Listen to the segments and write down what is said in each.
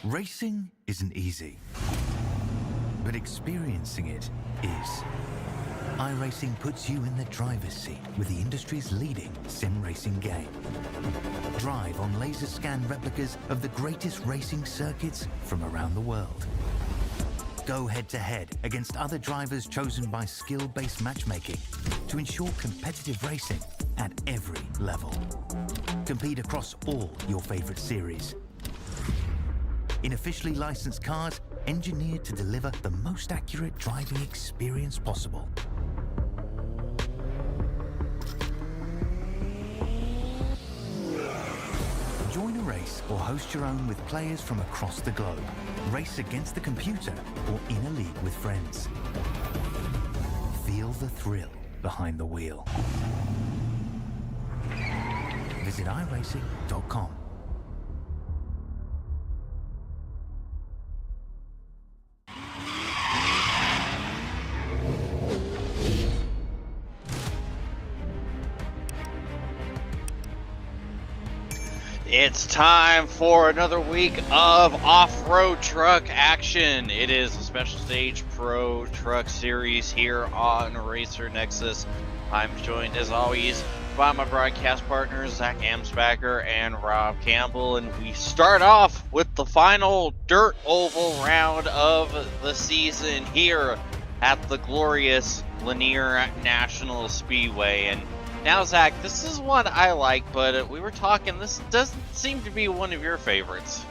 Racing isn't easy, but experiencing it is. iRacing puts you in the driver's seat with the industry's leading sim racing game. Drive on laser scan replicas of the greatest racing circuits from around the world. Go head-to-head against other drivers chosen by skill-based matchmaking to ensure competitive racing at every level. Compete across all your favorite series. In officially licensed cars, engineered to deliver the most accurate driving experience possible. Join a race or host your own with players from across the globe. Race against the computer or in a league with friends. Feel the thrill behind the wheel. Visit iRacing.com. It's time for another week of off-road truck action. It is a Special Stage Pro Truck Series here on Racer Nexus. I'm joined as always by my broadcast partners Zach Amsbacher and Rob Campbell, and we start off with the final dirt oval round of the season here at the glorious Lanier National Speedway. And now, Zach, this is one I like, but we were talking, this doesn't seem to be one of your favorites.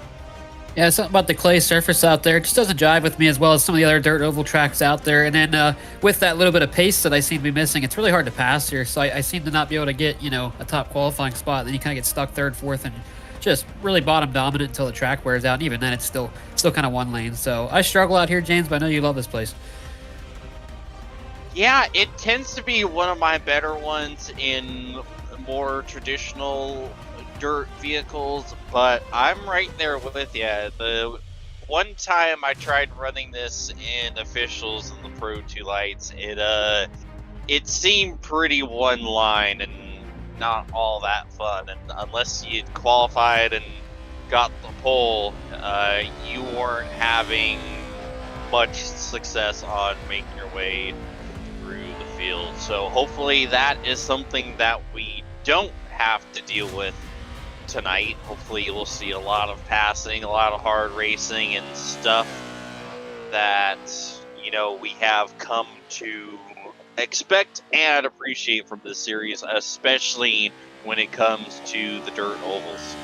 Yeah, something about the clay surface out there. It just doesn't jive with me as well as some of the other dirt oval tracks out there. And then with that little bit of pace that I seem to be missing, it's really hard to pass here. So I seem to not be able to get, a top qualifying spot. Then you kind of get stuck third, fourth, and just really bottom dominant until the track wears out. And even then, it's still kind of one lane. So I struggle out here, James, but I know you love this place. Yeah, it tends to be one of my better ones in more traditional dirt vehicles, but I'm right there with you. The one time I tried running this in officials in the Pro 2 lights, it seemed pretty one line and not all that fun. And unless you qualified and got the pole, you weren't having much success on making your way through the field. So hopefully that is something that we don't have to deal with tonight. Hopefully you'll see a lot of passing, a lot of hard racing and stuff that we have come to expect and appreciate from this series, especially when it comes to the dirt ovals.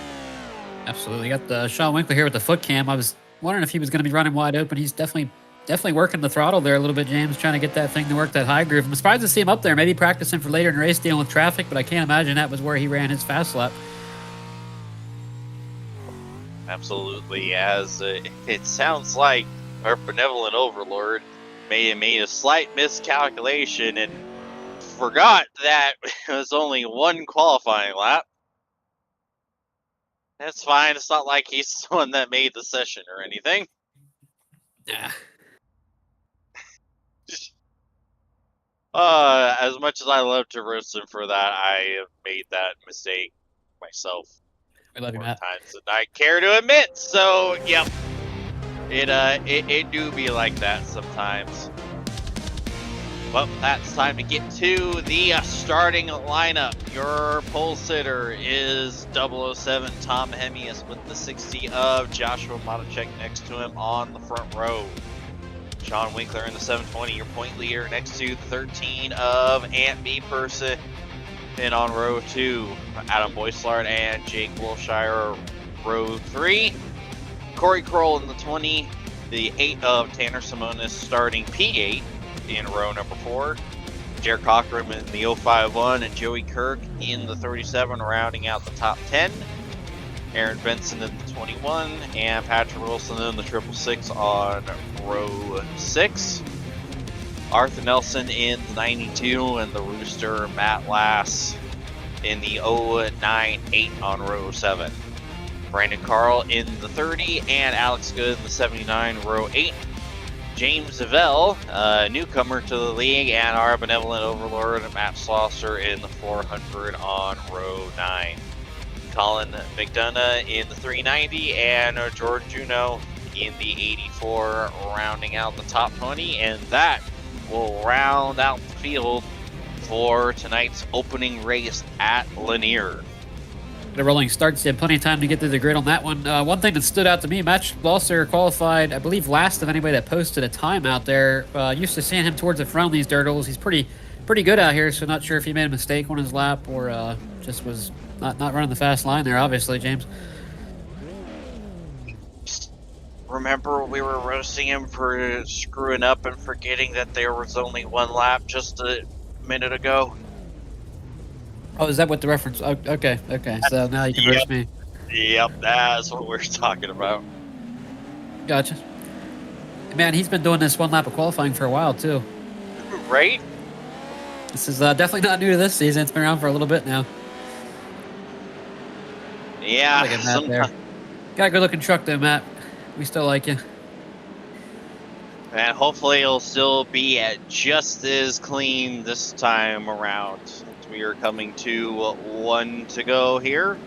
Absolutely. Got the Sean Winkler here with the foot cam. I was wondering if he was going to be running wide open. He's definitely working the throttle there a little bit, James, trying to get that thing to work, that high groove. I'm surprised to see him up there, maybe practicing for later in the race, dealing with traffic, but I can't imagine that was where he ran his fast lap. Absolutely, as it sounds like our benevolent overlord made a slight miscalculation and forgot that it was only one qualifying lap. That's fine. It's not like he's the one that made the session or anything. Yeah. As much as I love to roast him for that, I have made that mistake myself. We love you, more Matt. times than I care to admit. So, yep, it do be like that sometimes. Well, that's time to get to the starting lineup. Your pole sitter is 007 Tom Hemius with the 60 of Joshua Matacek next to him on the front row. Sean Winkler in the 720, your point leader, next to the 13 of Ant B. Person. And on row 2, Adam Boyslard and Jake Wilshire, row 3. Corey Kroll in the 20, the 8 of Tanner Simonis starting P8 in row number 4. Jared Cochran in the 051 and Joey Kirk in the 37, rounding out the top 10. Aaron Benson in the 21 and Patrick Wilson in the 666 on row 6. Arthur Nelson in the 92 and the Rooster Matt Lass in the 098 on row 7. Brandon Carl in the 30 and Alex Good in the 79, row 8. James Zavell, newcomer to the league, and our benevolent overlord Matt Slosser in the 400 on row 9. Colin McDonough in the 390, and Jordan Juno in the 84, rounding out the top 20, and that will round out the field for tonight's opening race at Lanier. The rolling starts. He had plenty of time to get through the grid on that one. One thing that stood out to me, Matt Schlosser qualified, I believe, last of anybody that posted a time out there. Used to seeing him towards the front of these dirt ovals. He's pretty good out here, so not sure if he made a mistake on his lap or just was not running the fast line there, obviously, James. Remember, we were roasting him for screwing up and forgetting that there was only one lap just a minute ago. Oh, is that what the reference? Oh, okay. So now you can roast me. Yep, that's what we're talking about. Gotcha. Man, he's been doing this one lap of qualifying for a while, too. Right? This is definitely not new to this season. It's been around for a little bit now. Yeah. There. Got a good-looking truck, though, Matt. We still like you. And hopefully it'll still be just as clean this time around. We are coming to one to go here.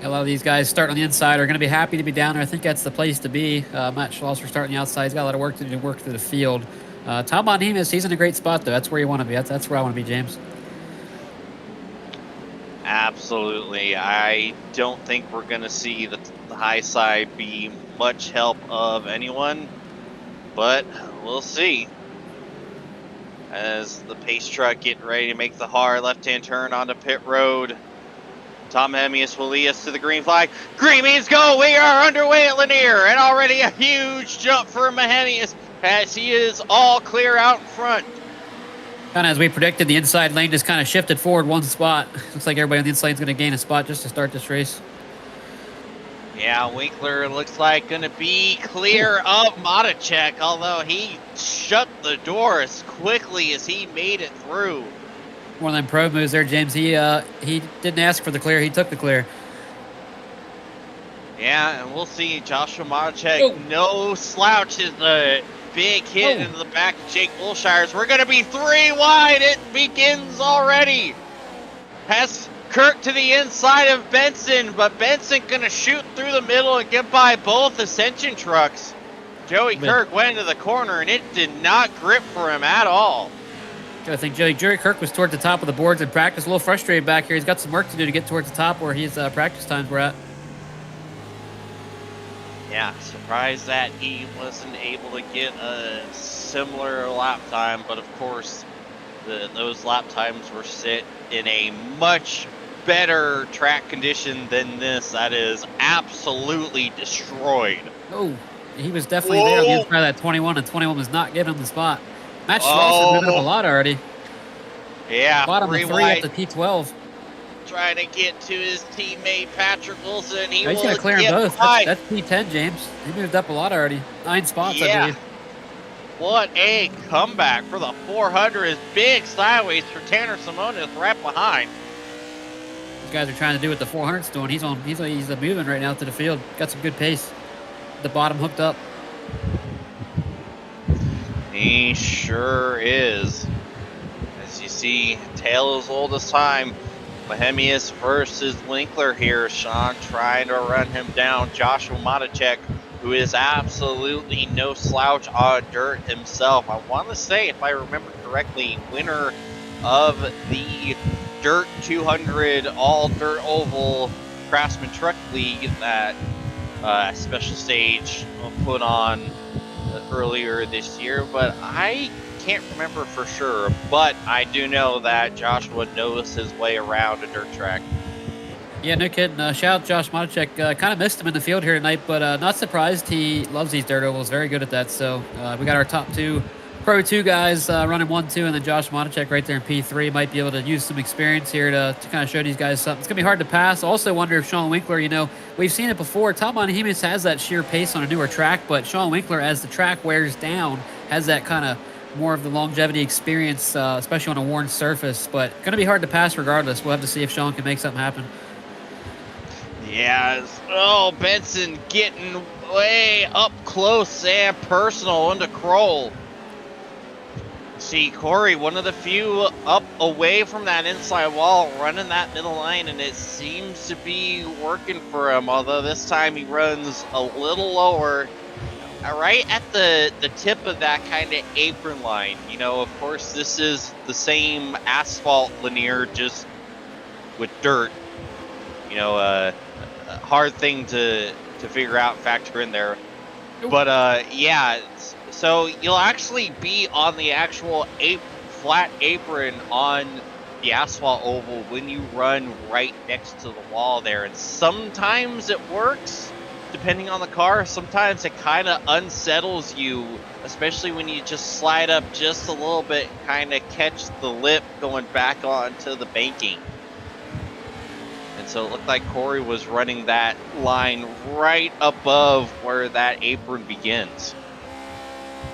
A lot of these guys starting on the inside are going to be happy to be down there. I think that's the place to be. Matt Schlosser starting the outside. He's got a lot of work to do to work through the field. Tom Bonhemus, he's in a great spot, though. That's where you want to be. That's where I want to be, James. Absolutely. I don't think we're going to see the high side be much help of anyone, but we'll see. As the pace truck getting ready to make the hard left-hand turn onto pit road. Tom Hemius will lead us to the green flag. Green means go! We are underway at Lanier, and already a huge jump for Hemius as he is all clear out in front. Kind of as we predicted, the inside lane just kind of shifted forward one spot. Looks like everybody on the inside is going to gain a spot just to start this race. Yeah, Winkler looks like going to be clear of Motacek, although he shut the door as quickly as he made it through. One of them pro moves there, James. He didn't ask for the clear. He took the clear. Yeah, and we'll see. Joshua Motacek, no slouch, is a big hit into the back of Jake Bullshires. We're going to be 3 wide. It begins already. Has Kirk to the inside of Benson, but Benson going to shoot through the middle and get by both Ascension trucks. Joey Kirk went into the corner, and it did not grip for him at all. I think Joey Kirk was toward the top of the boards in practice. A little frustrated back here. He's got some work to do to get towards the top where his practice times were at. Yeah, surprised that he wasn't able to get a similar lap time, but of course, those lap times were set in a much better track condition than this. That is absolutely destroyed. Oh, he was definitely there on the inside of that 21, and 21 was not giving him the spot. Matt Schlosser moving up a lot already. Yeah, bottom of 3 up to P12. Trying to get to his teammate Patrick Wilson. He's going to clear them both. That's P10, James. He moved up a lot already. 9 spots, I believe. What a comeback for the 400. Big sideways for Tanner Simonis right behind. These guys are trying to do what the 400's doing. He's moving right now to the field. Got some good pace. The bottom hooked up. He sure is. As you see, tail is old as time. Bohemius versus Winkler here. Sean trying to run him down. Joshua Motacek, who is absolutely no slouch on dirt himself. I want to say, if I remember correctly, winner of the Dirt 200 All Dirt Oval Craftsman Truck League that special stage put on earlier this year, but I can't remember for sure. But I do know that Joshua knows his way around a dirt track. Yeah, no kidding. Shout out Josh Motacek. Kind of missed him in the field here tonight, but not surprised. He loves these dirt ovals. Very good at that. So we got our top 2 Pro 2 guys running 1-2, and then Josh Motacek right there in P3 might be able to use some experience here to kind of show these guys something. It's going to be hard to pass. Also wonder if Sean Winkler, we've seen it before. Tom Bonhemus has that sheer pace on a newer track, but Sean Winkler, as the track wears down, has that kind of more of the longevity experience, especially on a worn surface. But going to be hard to pass regardless. We'll have to see if Sean can make something happen. Yes. Oh, Benson getting way up close and personal into Kroll. See, Corey, one of the few up away from that inside wall, running that middle line, and it seems to be working for him, although this time he runs a little lower, right at the tip of that kind of apron line. You know, of course, this is the same asphalt linear, just with dirt. You know, a hard thing to figure out, factor in there. But yeah, so you'll actually be on the actual flat apron on the asphalt oval when you run right next to the wall there. And sometimes it works, depending on the car. Sometimes it kind of unsettles you, especially when you just slide up just a little bit, kind of catch the lip going back onto the banking. And so it looked like Corey was running that line right above where that apron begins.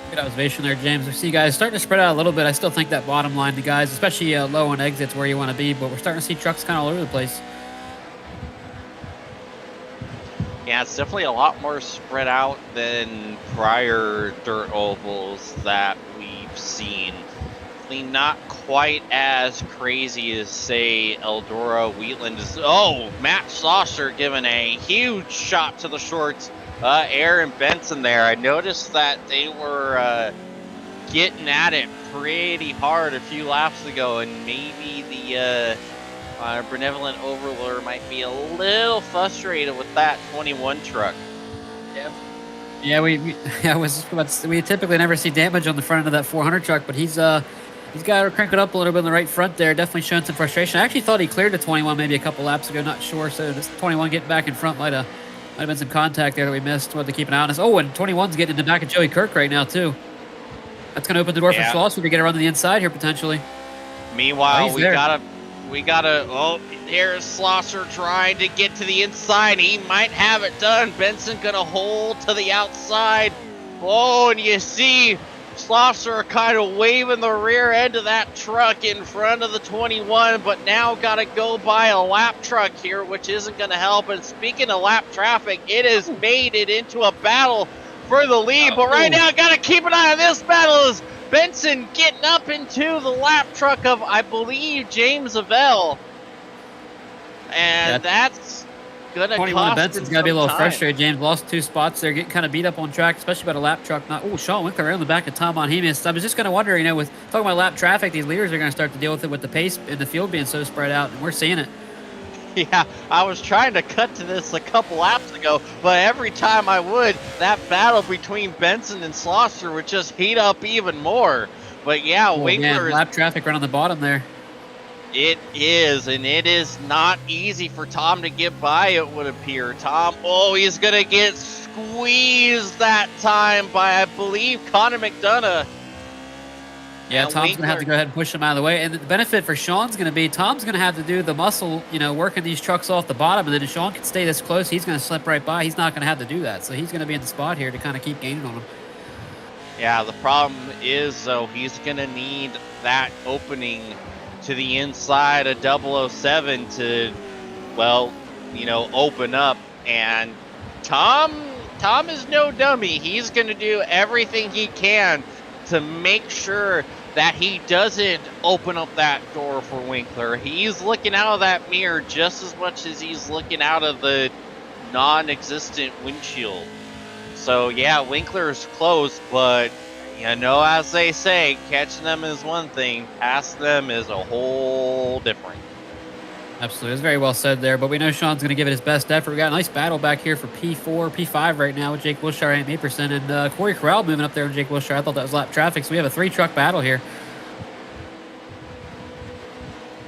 Good observation there, James. We see guys starting to spread out a little bit. I still think that bottom line, the guys, especially low on exits, where you want to be, but we're starting to see trucks kind of all over the place. Yeah, it's definitely a lot more spread out than prior dirt ovals that we've seen. Not quite as crazy as, say, Eldora, Wheatland is. Oh, Matt Saucer giving a huge shot to the shorts. Aaron Benson there. I noticed that they were getting at it pretty hard a few laps ago, and maybe the benevolent overlord might be a little frustrated with that 21 truck. Yeah, we typically never see damage on the front end of that 400 truck, but he's got to crank it up a little bit on the right front there. Definitely showing some frustration. I actually thought he cleared the 21 maybe a couple laps ago. Not sure. So this 21 getting back in front might have been some contact there that we missed. We'll have to keep an eye on this. Oh, and 21's getting in the back of Joey Kirk right now too. That's going to open the door for Schlosser to get around to the inside here potentially. Meanwhile, we gotta. Oh, here's Schlosser trying to get to the inside. He might have it done. Benson gonna hold to the outside. Oh, and you see Schlosser kind of waving the rear end of that truck in front of the 21, but now got to go by a lap truck here, which isn't going to help. And speaking of lap traffic, it has made it into a battle for the lead. But right now, got to keep an eye on this battle as Benson getting up into the lap truck of, I believe, James Avell. And that's going to 21 cost Benson's got to be a little frustrated. James lost 2 spots there, getting kind of beat up on track, especially about a lap truck. Sean Winkler right on the back of Tom Onhemus. I was just going to wonder, with talking about lap traffic, these leaders are going to start to deal with it with the pace in the field being so spread out, and we're seeing it. Yeah, I was trying to cut to this a couple laps ago, but every time I would, that battle between Benson and Schlosser would just heat up even more. But yeah, Winkler is... lap traffic right on the bottom there. It is, and it is not easy for Tom to get by, it would appear. Tom, he's going to get squeezed that time by, I believe, Connor McDonough. Yeah, and Tom's going to have to go ahead and push him out of the way. And the benefit for Sean's going to be Tom's going to have to do the muscle, working these trucks off the bottom. And then if Sean can stay this close, he's going to slip right by. He's not going to have to do that. So he's going to be in the spot here to kind of keep gaining on him. Yeah, the problem is, though, he's going to need that opening to the inside of 007 to, open up. And Tom is no dummy. He's going to do everything he can to make sure that he doesn't open up that door for Winkler. He's looking out of that mirror just as much as he's looking out of the non-existent windshield. So yeah, Winkler's close, but as they say, catching them is one thing, passing them is a whole different. Absolutely. It's very well said there, but we know Sean's going to give it his best effort. We got a nice battle back here for P4, P5 right now with Jake Wilshire at 8%, and Corey Corral moving up there with Jake Wilshire. I thought that was lap traffic, so we have a 3-truck battle here.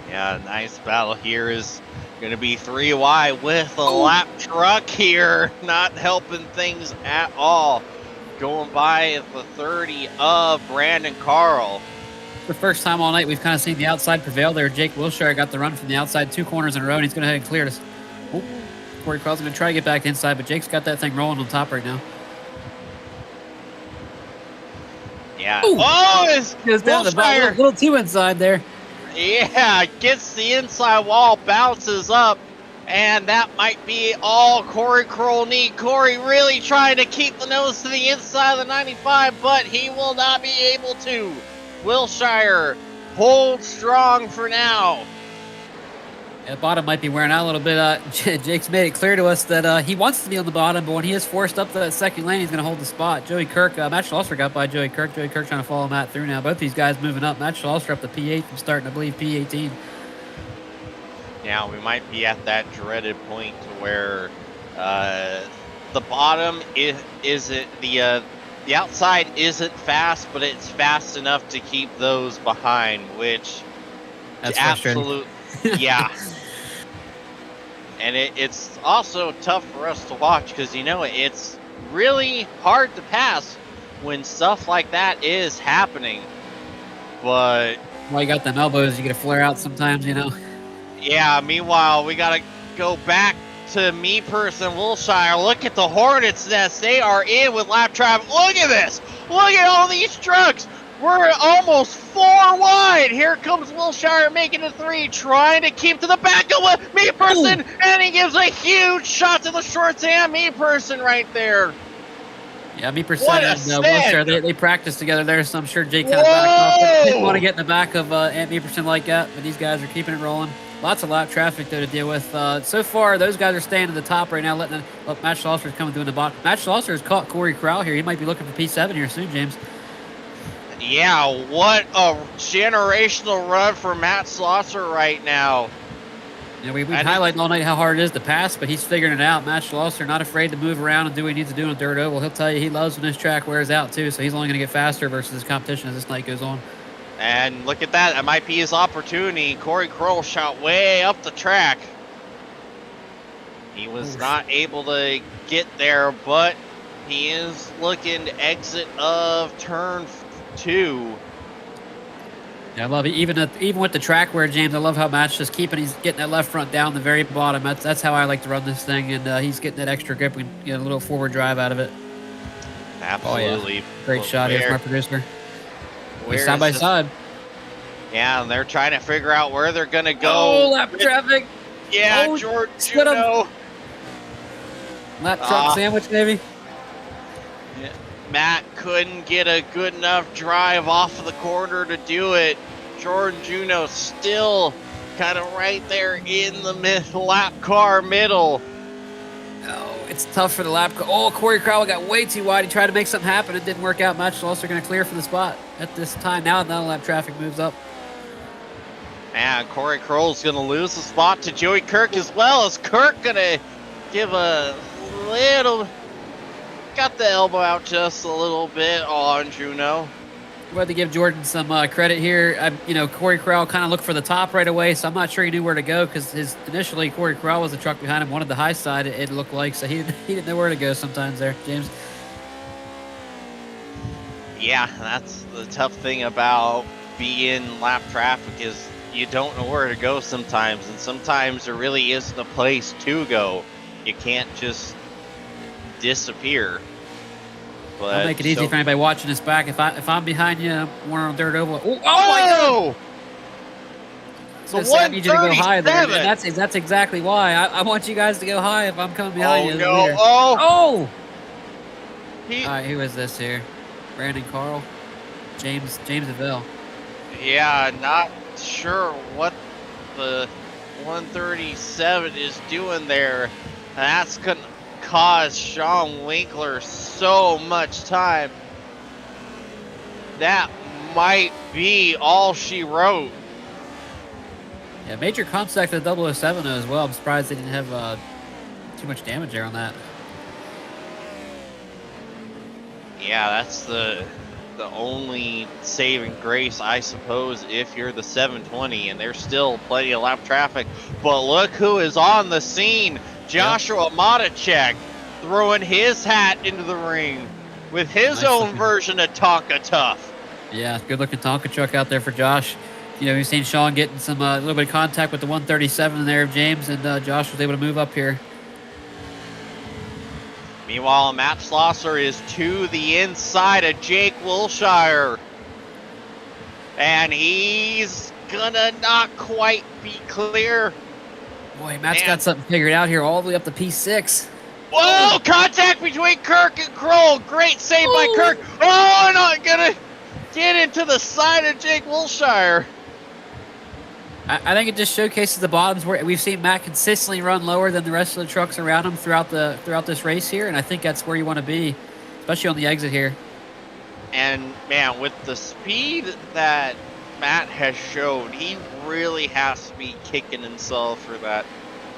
Yeah, nice battle here is going to be 3 wide with a lap truck here, not helping things at all. Going by the 30 of Brandon Carl. For the first time all night, we've kind of seen the outside prevail there. Jake Wilshire got the run from the outside 2 corners in a row, and he's going to head and clear us. Corey Carl's going to try to get back inside, but Jake's got that thing rolling on top right now. Yeah. Ooh. It's goes down the bottom, a little too inside there. Yeah, gets the inside wall, bounces up, and that might be all Corey Kroll need. Corey really trying to keep the nose to the inside of the 95, but he will not be able to. Wilshire holds strong for now. Yeah, the bottom might be wearing out a little bit. Jake's made it clear to us that he wants to be on the bottom, but when he is forced up to that second lane, he's going to hold the spot. Joey Kirk, Matt Schlosser got by Joey Kirk. Joey Kirk trying to follow Matt through now. Both these guys moving up. Matt Schlosser up to P8 from starting, I believe, P18. Now, we might be at that dreaded point to where the bottom isn't, the outside isn't fast, but it's fast enough to keep those behind, which That's absolute, yeah. And it's also tough for us to watch because, you know, it's really hard to pass when stuff like that is happening. But Well, you got them elbows, you get to flare out sometimes, you know. yeah, meanwhile, we got to go back to me person Wilshire. Look at the Hornets nest. They are in with lap traffic. Look at this. Look at all these trucks. We're almost 4 wide. Here comes Wilshire making a 3, trying to keep to the back of me person, and he gives a huge shot to the shorts and me person right there. Yeah, me What a percent and Wilshire, they practice together there, so I'm sure Jake kind of backed off. Didn't want to get in the back of Ant Meeperson like that, but these guys are keeping it rolling. Lots of lap traffic, though, to deal with. So far, those guys are staying at the top right now, letting Matt Schlosser's coming through in the bottom. Matt Schlosser has caught Corey Crowell here. He might be looking for P7 here soon, James. Yeah, what a generational run for Matt Schlosser right now. You know, we've highlighted all night how hard it is to pass, but he's figuring it out. Matt Schlosser not afraid to move around and do what he needs to do on a dirt oval. He'll tell you he loves when this track wears out, too, so he's only going to get faster versus his competition as this night goes on. And look at that. That might be his opportunity. Corey Kroll shot way up the track. He was not able to get there, but he is looking to exit of turn 2. Yeah, I love it. Even with the track wear, James, I love how Matt's just he's getting that left front down the very bottom. That's how I like to run this thing, and he's getting that extra grip and get a little forward drive out of it. Absolutely. Oh, yeah. Great shot here from our producer. Where side by side. Yeah, and they're trying to figure out where they're going to go. Oh, lap traffic. Yeah, Oh, George split 'em. Juno. Lap truck sandwich, maybe. Yeah, Matt couldn't get a good enough drive off of the corner to do it. Jordan Juno still kind of right there in the lap car middle. Oh, it's tough for the lap car. Oh, Corey Crowell got way too wide. He tried to make something happen. It didn't work out. Matt Schlosser going to clear for the spot at this time. Now lap traffic moves up. And Corey Kroll's going to lose the spot to Joey Kirk as well. As Kirk going to give a little... Got the elbow out just a little bit on Juno. We had to give Jordan some credit here. Corey Crowell kind of looked for the top right away, so I'm not sure he knew where to go because initially Corey Crowell was the truck behind him, wanted the high side, it looked like, so he didn't know where to go sometimes there, James. Yeah, that's the tough thing about being lap traffic is you don't know where to go sometimes, and sometimes there really isn't a place to go. You can't just disappear. But I'll make it easy for anybody watching this back. If I'm behind you, we're on dirt oval. Oh, my God! So I need you to go high there. And that's exactly why. I want you guys to go high if I'm coming behind you. No. All right, who is this here? Brandon Carl? James Avell. Yeah, not sure what the 137 is doing there. And that's going to cause Sean Winkler so much time. That might be all she wrote. Yeah, major contact to the 007 as well. I'm surprised they didn't have too much damage there on that. Yeah, that's the only saving grace, I suppose, if you're the 720, and there's still plenty of lap traffic. But look who is on the scene. Joshua Matacek throwing his hat into the ring with his own version of Tonka Tough. Yeah, good looking Tonka truck out there for Josh. We've seen Sean getting some a little bit of contact with the 137 there of James, and Josh was able to move up here. Meanwhile, Matt Schlosser is to the inside of Jake Wilshire. And he's gonna not quite be clear. Boy, Matt's got something figured out here all the way up to P6. Whoa, contact between Kirk and Kroll. Great save by Kirk. Oh, not gonna get into the side of Jake Wilshire. I think it just showcases the bottoms where we've seen Matt consistently run lower than the rest of the trucks around him throughout this race here, and I think that's where you want to be, especially on the exit here. And man, with the speed that Matt has showed, he really has to be kicking himself for that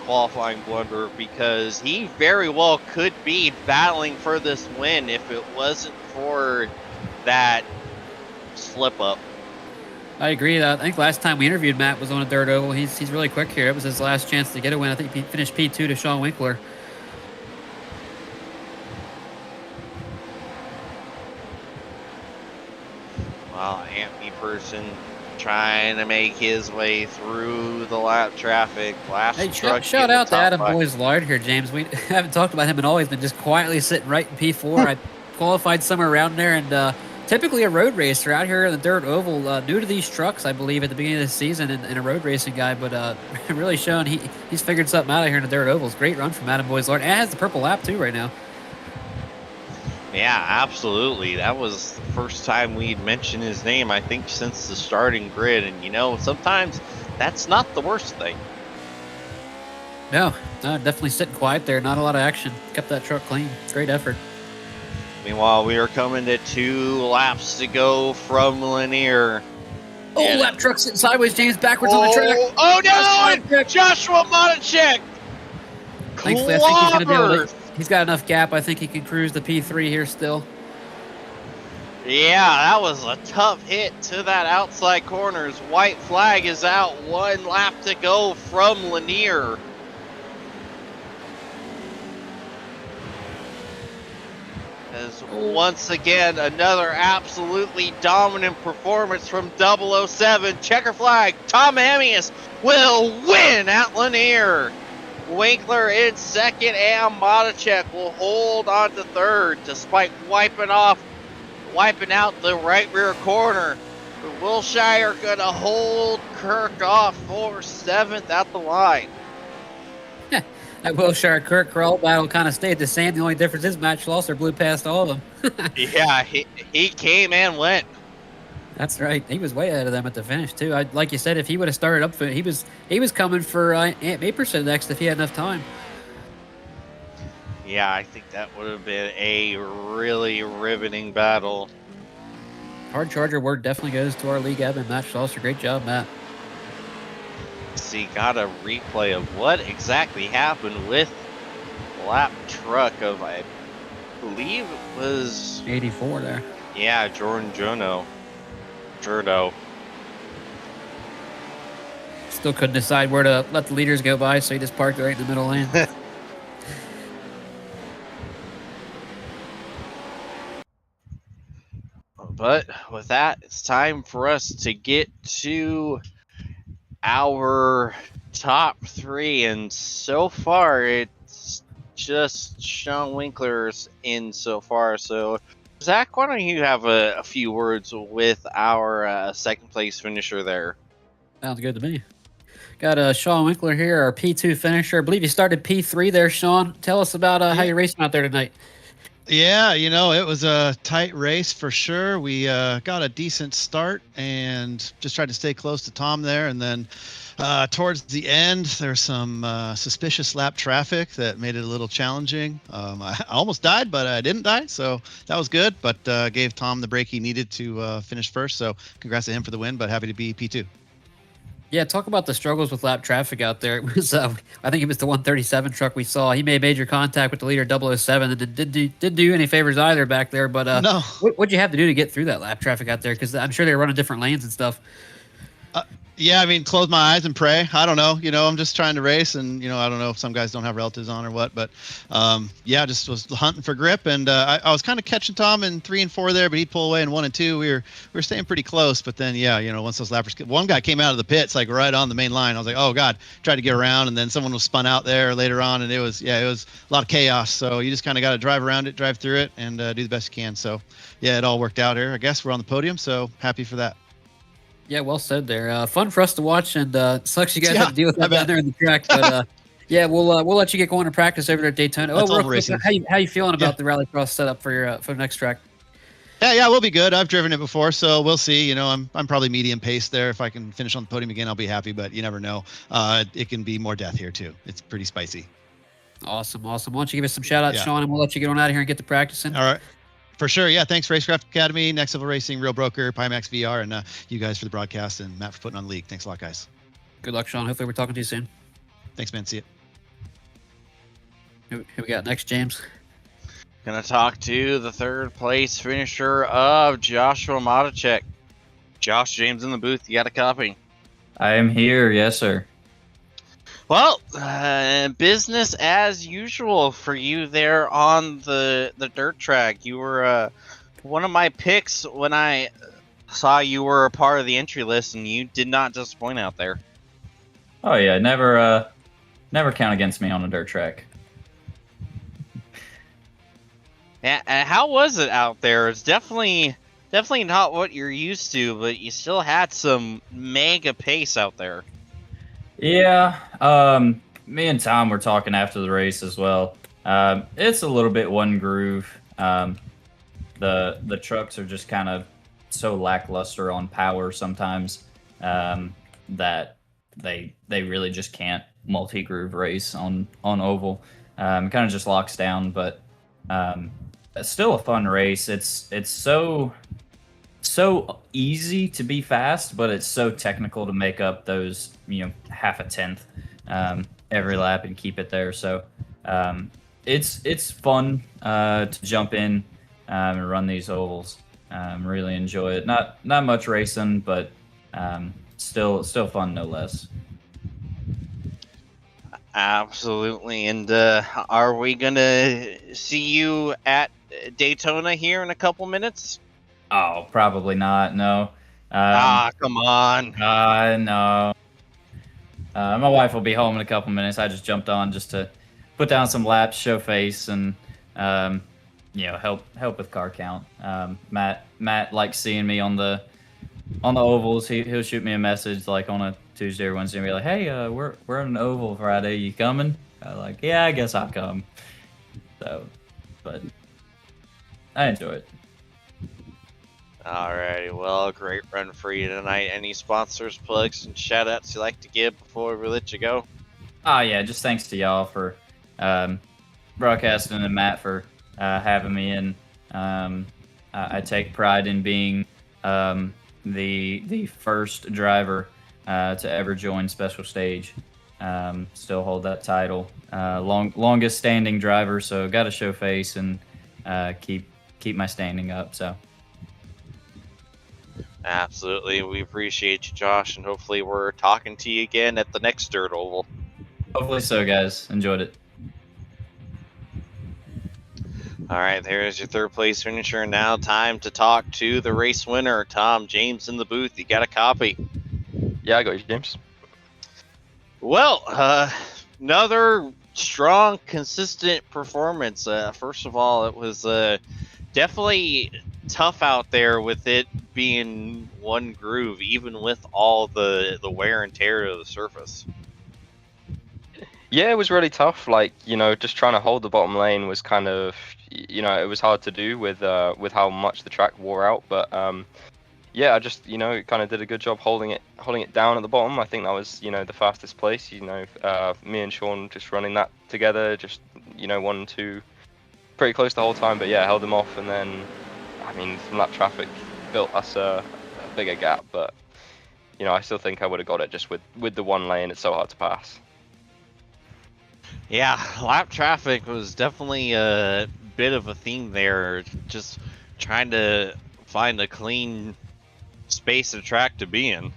qualifying blunder, because he very well could be battling for this win if it wasn't for that slip up. I agree. I think last time we interviewed Matt was on a dirt oval. He's really quick here. It was his last chance to get a win. I think he finished P2 to Sean Winkler. Well, Anthony Person trying to make his way through the lap traffic. Hey, shout out to Adam Boyes-Lard here, James. We haven't talked about him at all. He's been just quietly sitting right in P4. I qualified somewhere around there, and typically a road racer out here in the dirt oval. New to these trucks, I believe, at the beginning of the season, and a road racing guy, but really showing he's figured something out here in the dirt ovals. Great run from Adam Boyes-Lard, and has the purple lap too right now. Yeah, absolutely. That was the first time we'd mentioned his name, I think, since the starting grid. And, sometimes that's not the worst thing. No, definitely sitting quiet there. Not a lot of action. Kept that truck clean. Great effort. Meanwhile, we are coming to 2 laps to go from Lanier. Oh, lap truck sitting sideways, James, backwards on the track. Oh, no! Joshua Monachek! Thankfully, I think he's going to be able to... He's got enough gap. I think he can cruise the P3 here still. Yeah, that was a tough hit to that outside corners. White flag is out. 1 lap to go from Lanier. As once again, another absolutely dominant performance from 007. Checker flag. Tom Amius will win at Lanier. Winkler in second, and Monachek will hold on to third, despite wiping out the right rear corner. Wilshire gonna hold Kirk off for 7th at the line. That Wilshire-Kirk crawl battle kind of stayed the same. The only difference is Matt Schlosser blew past all of them. Yeah, he came and went. That's right. He was way ahead of them at the finish too. Like you said, if he would have started up, he was coming for Ant Maperson next if he had enough time. Yeah, I think that would have been a really riveting battle. Hard Charger word definitely goes to our league admin, Matt Schlosser. Great job, Matt. See, got a replay of what exactly happened with lap truck of, I believe it was 84 there. Yeah, Jordan Jurdo. Still couldn't decide where to let the leaders go by, so he just parked right in the middle lane. But with that, it's time for us to get to our top 3, and so far it's just Sean Winkler's in so far. So Zach, why don't you have a few words with our second place finisher there? Sounds good to me. Got Sean Winkler here, our P2 finisher. I believe you started P3 there, Sean. Tell us about how you're racing out there tonight. Yeah, it was a tight race for sure. We got a decent start and just tried to stay close to Tom there. And then towards the end, there's some suspicious lap traffic that made it a little challenging. I almost died, but I didn't die, so that was good. But gave Tom the break he needed to finish first. So congrats to him for the win, but happy to be P2. Yeah, talk about the struggles with lap traffic out there. It was, I think it was the 137 truck we saw. He made major contact with the leader 007 and didn't do any favors either back there. But no. What'd you have to do to get through that lap traffic out there? Because I'm sure they were running different lanes and stuff. Yeah, I mean, close my eyes and pray. I don't know. I'm just trying to race, and I don't know if some guys don't have relatives on or what, but yeah, just was hunting for grip, and I was kind of catching Tom in 3 and 4 there, but he'd pull away in 1 and 2. We were staying pretty close, but then once those lappers, one guy came out of the pits like right on the main line. I was like, oh god, tried to get around, and then someone was spun out there later on, and it was a lot of chaos. So you just kind of got to drive around it, drive through it, and do the best you can. So yeah, it all worked out here. I guess we're on the podium, so happy for that. Yeah, well said there. Fun for us to watch, and sucks you guys have to deal with that down there in the track. But yeah, we'll let you get going to practice over there at Daytona. That's real quick, racing. how you feeling about the rallycross setup for your for the next track? Yeah, we'll be good. I've driven it before, so we'll see. You know, I'm probably medium pace there. If I can finish on the podium again, I'll be happy. But you never know. It can be more death here too. It's pretty spicy. Awesome. Why don't you give us some shout outs, Yeah. Sean, and we'll let you get on out of here and get to practicing. All right. For sure. Yeah. Thanks, Racecraft Academy, Next Level Racing, Real Broker, Pimax VR, and you guys for the broadcast, and Matt for putting on the league. Thanks a lot, guys. Good luck, Sean. Hopefully we're talking to you soon. Thanks, man. See you. Who we got next, James? Gonna talk to the third place finisher of Joshua Matichek. Josh, James in the booth. You got a copy? I am here, yes, sir. Well, business as usual for you there on the dirt track. You were one of my picks when I saw you were a part of the entry list, and you did not disappoint out there. Oh yeah, never count against me on a dirt track. And how was it out there? It's definitely not what you're used to, but you still had some mega pace out there. Yeah, me and Tom were talking after the race as well. It's a little bit one groove. The trucks are just kind of so lackluster on power sometimes that they really just can't multi-groove race on oval. Kind of just locks down, but it's still a fun race. It's so easy to be fast, but it's so technical to make up those, half a tenth every lap and keep it there. So it's fun to jump in and run these ovals. Really enjoy it. Not much racing, but still fun no less. Absolutely. And are we gonna see you at Daytona here in a couple minutes? Oh, probably not. No. Come on. No. My wife will be home in a couple minutes. I just jumped on just to put down some laps, show face, and help with car count. Matt likes seeing me on the ovals. He'll shoot me a message like on a Tuesday or Wednesday and be like, "Hey, we're on an oval Friday. You coming?" I'm like, "Yeah, I guess I'll come." So, but I enjoy it. Alrighty, well, great run for you tonight. Any sponsors, plugs, and shout outs you like to give before we let you go? Oh yeah, just thanks to y'all for broadcasting and Matt for having me in. I take pride in being the first driver to ever join Special Stage. Still hold that title. Longest standing driver, so got to show face and keep my standing up. So. Absolutely. We appreciate you, Josh, and hopefully we're talking to you again at the next Dirt Oval. Hopefully so, guys. Enjoyed it. All right, there's your third place finisher. Now time to talk to the race winner, Tom James in the booth. You got a copy? Yeah, I got you, James. Well, another strong, consistent performance. First of all, it was definitely tough out there with it being one groove, even with all the wear and tear of the surface. Yeah, it was really tough. Like, just trying to hold the bottom lane was kind of, it was hard to do with how much the track wore out. But yeah, I just, kind of did a good job holding it down at the bottom. I think that was, the fastest place. Me and Sean just running that together, just 1 and 2, pretty close the whole time. But yeah, held them off, and then, from that traffic built us a bigger gap. But I still think I would have got it just with the one lane. It's so hard to pass. Yeah, lap traffic was definitely a bit of a theme there. Just trying to find a clean space of track to be in.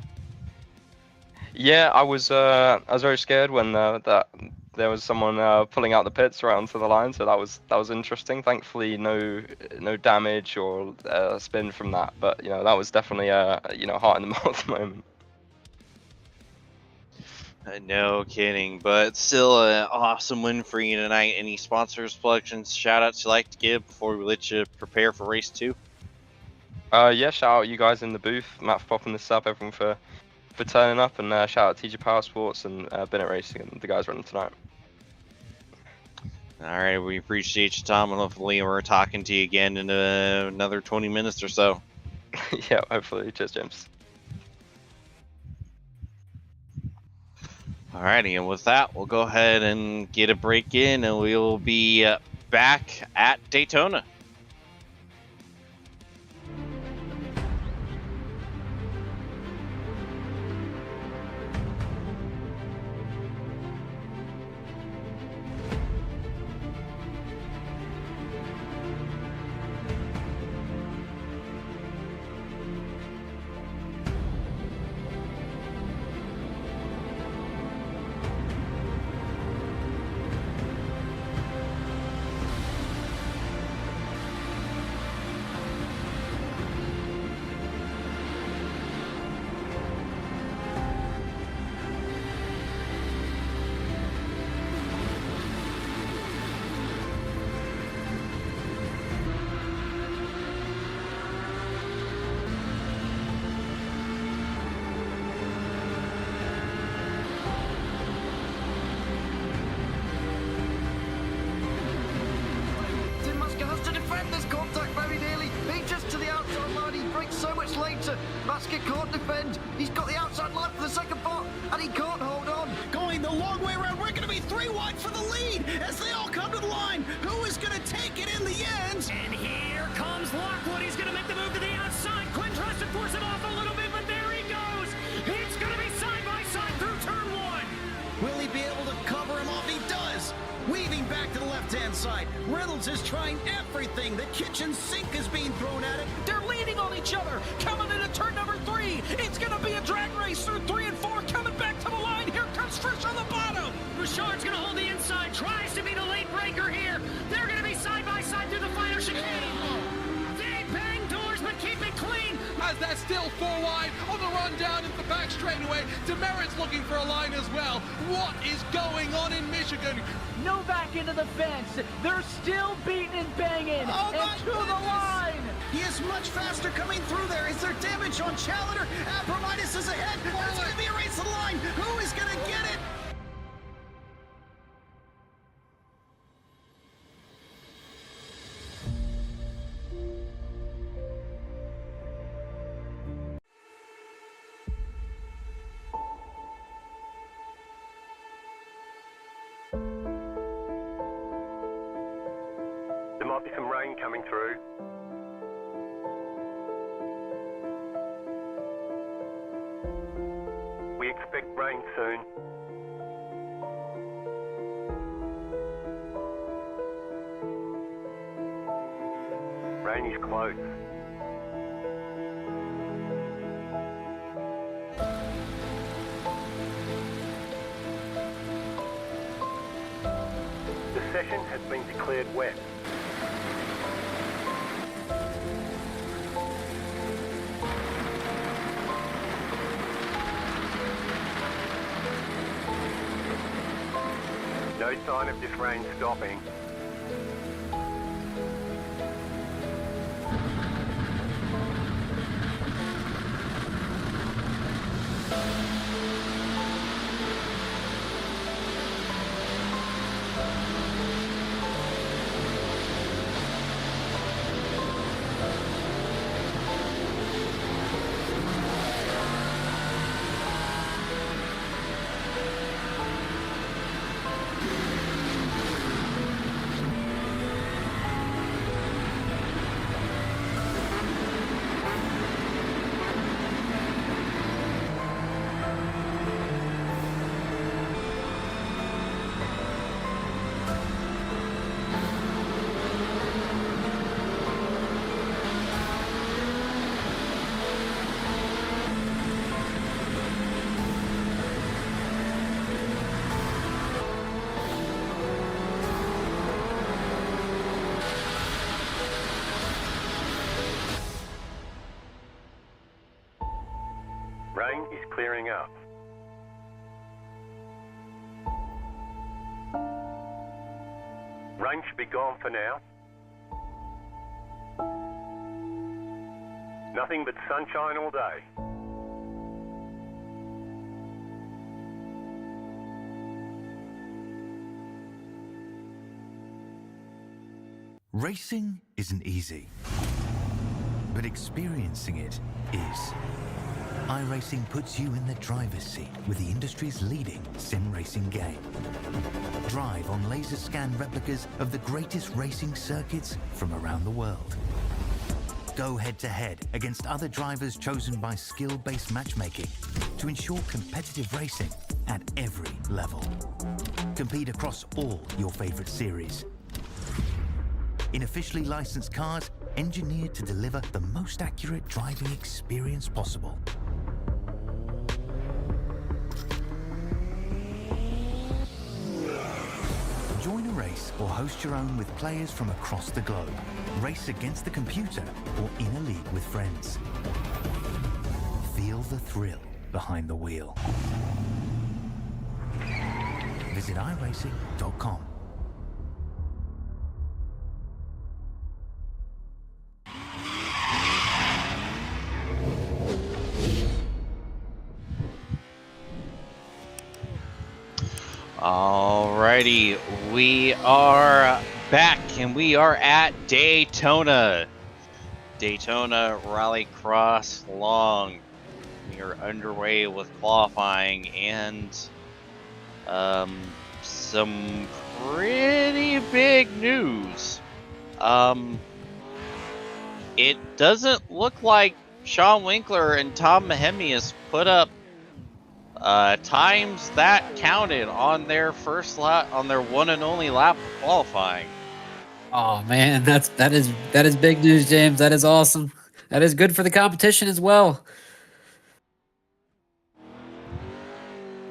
Yeah, I was very scared when there was someone pulling out the pits right onto the line, so that was interesting. Thankfully, no damage or spin from that, but that was definitely heart in the mouth moment. No kidding, but still an awesome win for you tonight. Any sponsors, plugs, shout outs you like to give before we let you prepare for race 2? Yeah, shout out you guys in the booth, Matt for popping this up, everyone for turning up, and shout out TG Power Sports and Bennett Racing and the guys running tonight. All right, we appreciate you, Tom, and hopefully we're talking to you again in another 20 minutes or so. Yeah, hopefully. Cheers, James. Alrighty, and with that, we'll go ahead and get a break in, and we'll be back at Daytona. Tim Musker has to defend this contact very nearly. He just to the outside line. He breaks so much later. Musker can't defend. He's got the outside line for the second part, and he can't hold on. Going the long way around. We're going to be 3 wide for the lead as they all come to the line. Who is going to take it in the end? And here comes Lockwood. He's going to make the move to the outside. Quinn tries to force him off a little bit, but there he goes. It's going to be side by side through turn 1. Will he be able to cover him off? He does. Weaving back to the left-hand side. Reynolds is trying everything. The kitchen sink is being thrown at it. They're leaning on each other. Coming into turn number 3. It's going to be a drag race through 3 and 4. Coming back to the line. Here comes Frisch on the bottom. Richard's going to hold the inside. Tries to be the late breaker here. They're going to be side by side through the final chicane. They bang doors, but keep it clean. As they're still 4 wide on the run down into the back straightaway. Demerit's looking for a line as well. What is going on in Michigan? Novak into the fence. They're still beating and banging. Oh, my and to the goodness. line. He is much faster coming through there. Is there damage on Challenger? Abramitis is ahead. There's going to be a race to the line. Who is going to get it? There might be some rain coming through. We expect rain soon. Rain is close. The session has been declared wet. No sign of this rain stopping. Rain is clearing up. Rain should be gone for now. Nothing but sunshine all day. Racing isn't easy, but experiencing it is. iRacing puts you in the driver's seat with the industry's leading sim racing game. Drive on laser scan replicas of the greatest racing circuits from around the world. Go head-to-head against other drivers chosen by skill-based matchmaking to ensure competitive racing at every level. Compete across all your favorite series. In officially licensed cars, engineered to deliver the most accurate driving experience possible. Join a race or host your own with players from across the globe. Race against the computer or in a league with friends. Feel the thrill behind the wheel. Visit iRacing.com. Alrighty, we are back and we are at Daytona. Daytona Rallycross Long. We are underway with qualifying and some pretty big news. It doesn't look like Sean Winkler and Tom Mahemius put up times that counted on their first lap, on their one and only lap of qualifying. Oh man, that is big news, James. That is awesome. That is good for the competition as well.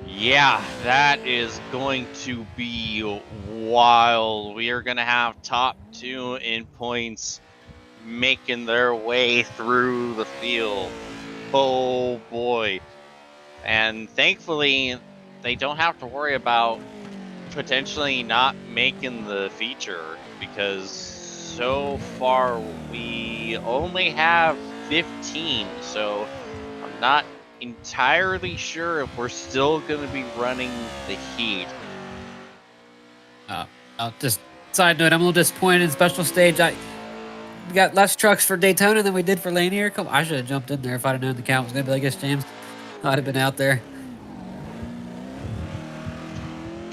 Yeah, that is going to be wild. We are going to have top two in points making their way through the field. Oh boy. And thankfully, they don't have to worry about potentially not making the feature, because so far we only have 15, so I'm not entirely sure if we're still going to be running the heat. Just side note, I'm a little disappointed in special stage. We got less trucks for Daytona than we did for Lanier. I should have jumped in there if I'd have known the count was going to be like this, James. I'd have been out there.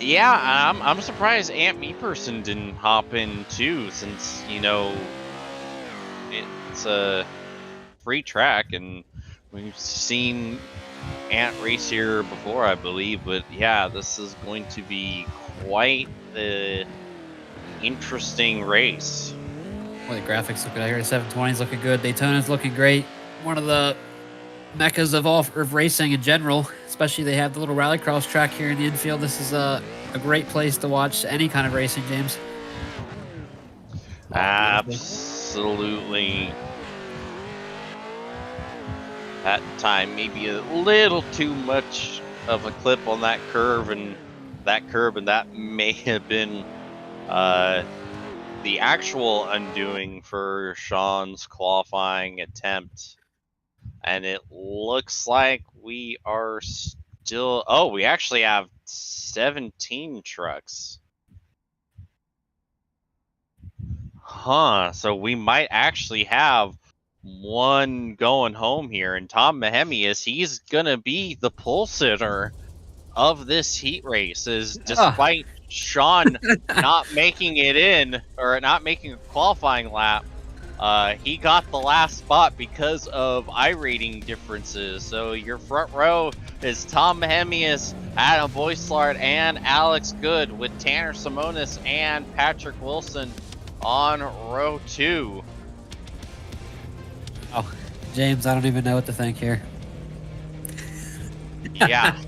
Yeah, I'm surprised Ant Meeperson didn't hop in too, since, you know, it's a free track and we've seen Ant race here before, I believe. But yeah, this is going to be quite the interesting race. Boy, the graphics look good out here. The 720's looking good. Daytona's looking great. One of the meccas of racing in general, especially they have the little rallycross track here in the infield. This is a great place to watch any kind of racing, James. Absolutely. At time, maybe a little too much of a clip on that curve, and that may have been the actual undoing for Sean's qualifying attempt. And it looks like we are still... Oh, we actually have 17 trucks. Huh, so we might actually have one going home here. And Tom Mahemius, he's going to be the pole sitter of this heat race, is despite Sean not making it in, or not making a qualifying lap. He got the last spot because of iRating differences. So your front row is Tom Mahemius, Adam Boyslard, and Alex Good, with Tanner Simonis and Patrick Wilson on row 2. Oh, James, I don't even know what to think here. Yeah.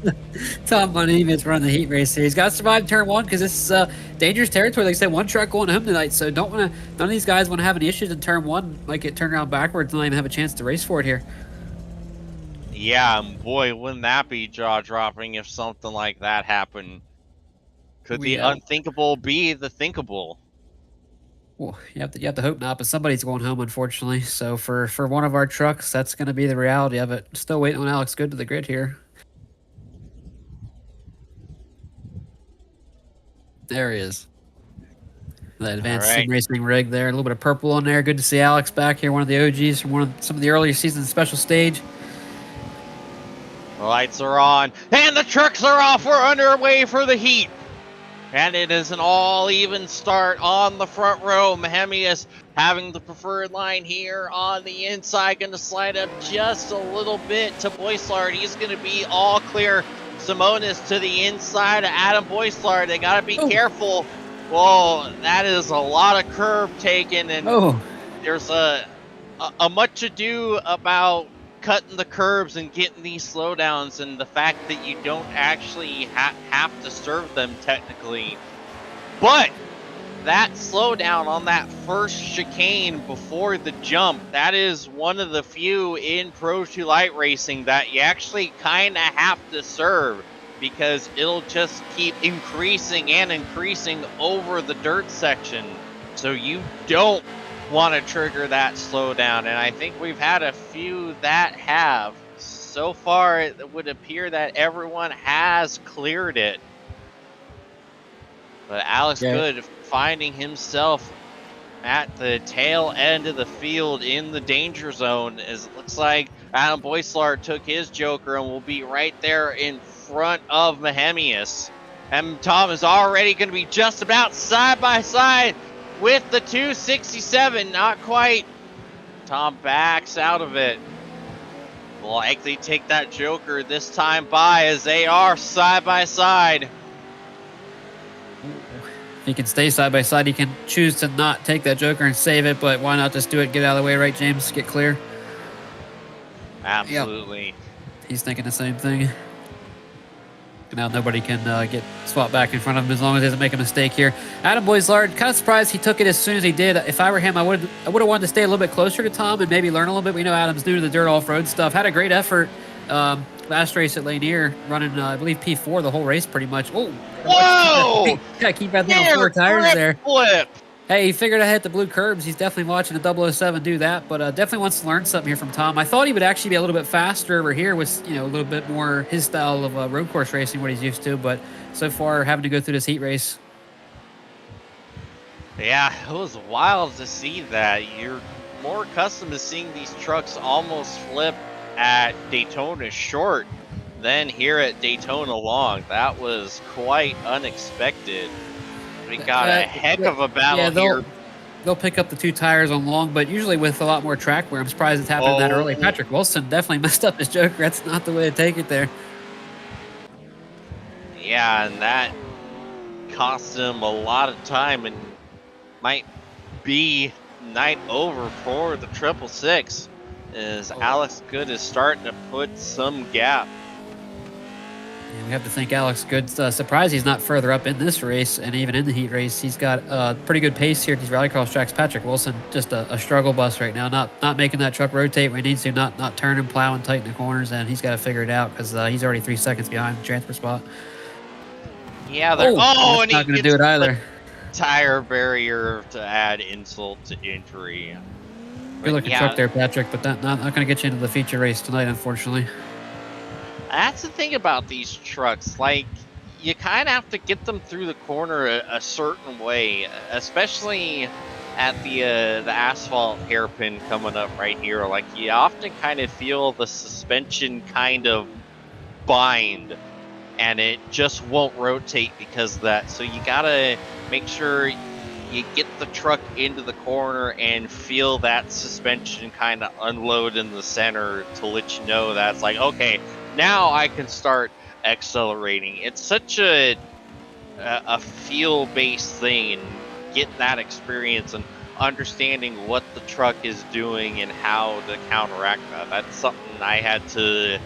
Tom Mahemius running the heat race here. He's got to survive turn 1 because this is dangerous territory. Like I said, one truck going home tonight, so none of these guys want to have any issues in turn 1, like it turned around backwards and not even have a chance to race for it here. Yeah, and boy, wouldn't that be jaw-dropping if something like that happened. Could the unthinkable be the thinkable? Well, you have to hope not, but somebody's going home, unfortunately. So for one of our trucks, that's going to be the reality of it. Still waiting on Alex Good to the grid here. There he is. The advanced All right. sim racing rig there. A little bit of purple on there. Good to see Alex back here, one of the OGs from some of the earlier seasons special stage. The lights are on, and the trucks are off. We're underway for the heat. And it is an all-even start on the front row. Mahemius having the preferred line here on the inside. Going to slide up just a little bit to Boyslard. He's going to be all clear. Simonis to the inside of Adam Boyslard. They got to be careful. Whoa, that is a lot of curve taken. And there's a much ado about cutting the curbs and getting these slowdowns, and the fact that you don't actually have to serve them technically. But that slowdown on that first chicane before the jump, that is one of the few in Pro 2 Light Racing that you actually kind of have to serve, because it'll just keep increasing and increasing over the dirt section. So you don't want to trigger that slowdown, and I think we've had a few that have. So far, it would appear that everyone has cleared it. But Alex Good finding himself at the tail end of the field in the danger zone, as it looks like Adam Boyslard took his Joker and will be right there in front of Mahemius. And Tom is already going to be just about side by side with the 267, not quite. Tom backs out of it. Will likely take that Joker this time by, as they are side by side. If he can stay side by side, he can choose to not take that Joker and save it, but why not just do it, get out of the way, right, James? Get clear. Absolutely. Yep. He's thinking the same thing. Now nobody can get swapped back in front of him as long as he doesn't make a mistake here. Adam Boyslard, kind of surprised he took it as soon as he did. If I were him, I would have wanted to stay a little bit closer to Tom and maybe learn a little bit. We know Adam's new to the dirt off-road stuff. Had a great effort last race at Lanier, running, I believe, P4 the whole race pretty much. Oh, whoa! Gotta keep that thing on 4 tires there. Flip. Hey, he figured I hit the blue curbs. He's definitely watching a 007 do that, but definitely wants to learn something here from Tom. I thought he would actually be a little bit faster over here with, a little bit more his style of road course racing, what he's used to, but so far having to go through this heat race. Yeah, it was wild to see that. You're more accustomed to seeing these trucks almost flip at Daytona short than here at Daytona long. That was quite unexpected. We got a heck of a battle here. They'll pick up the 2 tires on long, but usually with a lot more track wear. I'm surprised it's happened that early. Patrick Wilson definitely messed up his Joker. That's not the way to take it there. Yeah, and that cost him a lot of time and might be night over for the 666, as Alex Good is starting to put some gap. And we have to thank Alex Good. Surprised he's not further up in this race, and even in the heat race, he's got a pretty good pace here at these rallycross tracks. Patrick Wilson, just a struggle bus right now, not making that truck rotate where he needs to, not turning, plowing tight in the corners, and he's got to figure it out because he's already 3 seconds behind the transfer spot. Yeah, and he's not going to do it either. Tire barrier to add insult to injury. Good looking truck there, Patrick, but not going to get you into the feature race tonight, unfortunately. That's the thing about these trucks. Like, you kind of have to get them through the corner a certain way, especially at the asphalt hairpin coming up right here. Like, you often kind of feel the suspension kind of bind, and it just won't rotate because of that. So you gotta make sure you get the truck into the corner and feel that suspension kind of unload in the center to let you know that it's like, okay, now I can start accelerating. It's such a feel-based thing, and getting that experience and understanding what the truck is doing and how to counteract that. That's something I had to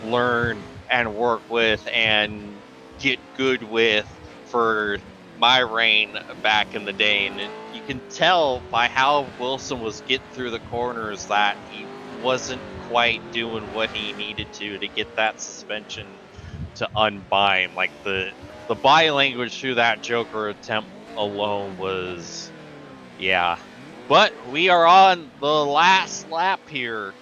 learn and work with and get good with for my reign back in the day. And you can tell by how Wilson was getting through the corners that he wasn't quite doing what he needed to get that suspension to unbind. Like the body language through that Joker attempt alone was, yeah. But we are on the last lap here.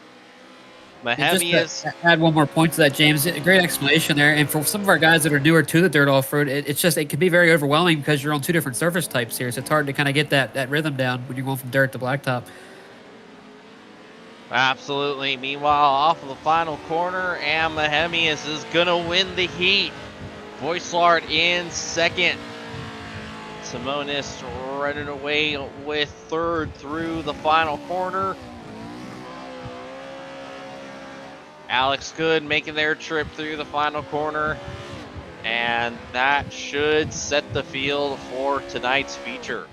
And just Mahemi to add one more point to that, James. A great explanation there. And for some of our guys that are newer to the dirt off-road, it can be very overwhelming because you're on two different surface types here. So it's hard to kind of get that rhythm down when you're going from dirt to blacktop. Absolutely. Meanwhile, off of the final corner, and Mahemi is going to win the heat. Voislard in second. Simonis running away with third through the final corner. Alex Good making their trip through the final corner. And that should set the field for tonight's feature.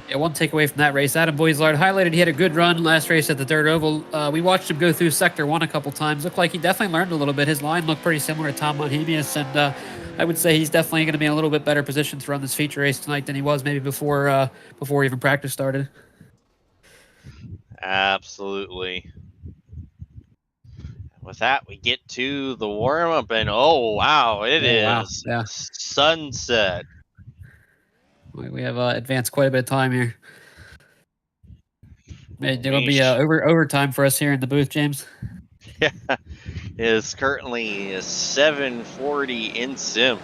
Yeah, one takeaway from that race, Adam Voislard highlighted he had a good run last race at the Dirt Oval. We watched him go through Sector 1 a couple times. Looked like he definitely learned a little bit. His line looked pretty similar to Tom Monhemius, and I would say he's definitely going to be in a little bit better position to run this feature race tonight than he was maybe before even practice started. Absolutely. With that, we get to the warm-up, and oh, wow, it is Yeah. sunset. We have advanced quite a bit of time here. They're going to be overtime for us here in the booth, James. Yeah, it is currently 7:40 in sim.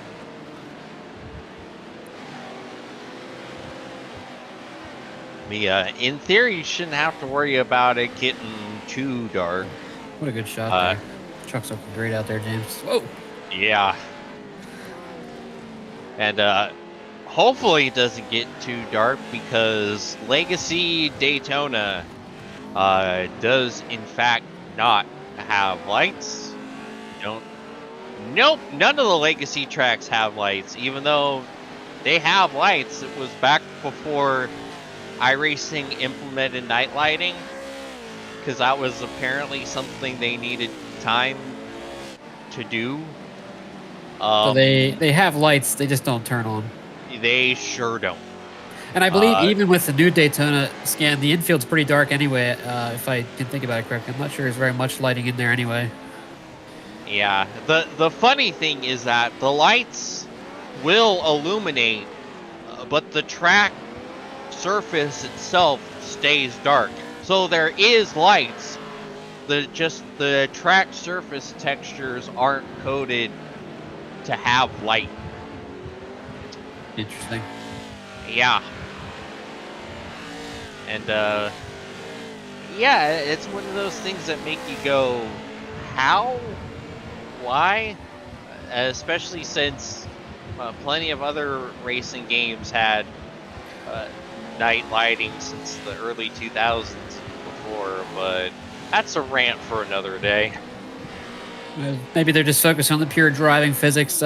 In theory, you shouldn't have to worry about it getting too dark. What a good shot there. Truck's looking great out there, James. Whoa. Yeah. And hopefully it doesn't get too dark, because Legacy Daytona does in fact not have lights. Nope, none of the Legacy tracks have lights, even though they have lights. It was back before iRacing implemented night lighting, because that was apparently something they needed time to do. So they have lights, they just don't turn on. They sure don't. And I believe even with the new Daytona scan, the infield's pretty dark anyway, if I can think about it correctly. I'm not sure there's very much lighting in there anyway. Yeah, the funny thing is that the lights will illuminate, but the track surface itself stays dark. So there is lights, the track surface textures aren't coded to have light. Interesting. Yeah. And yeah, it's one of those things that make you go, how? Why? Especially since plenty of other racing games had night lighting since the early 2000s before, but that's a rant for another day. Maybe they're just focused on the pure driving physics.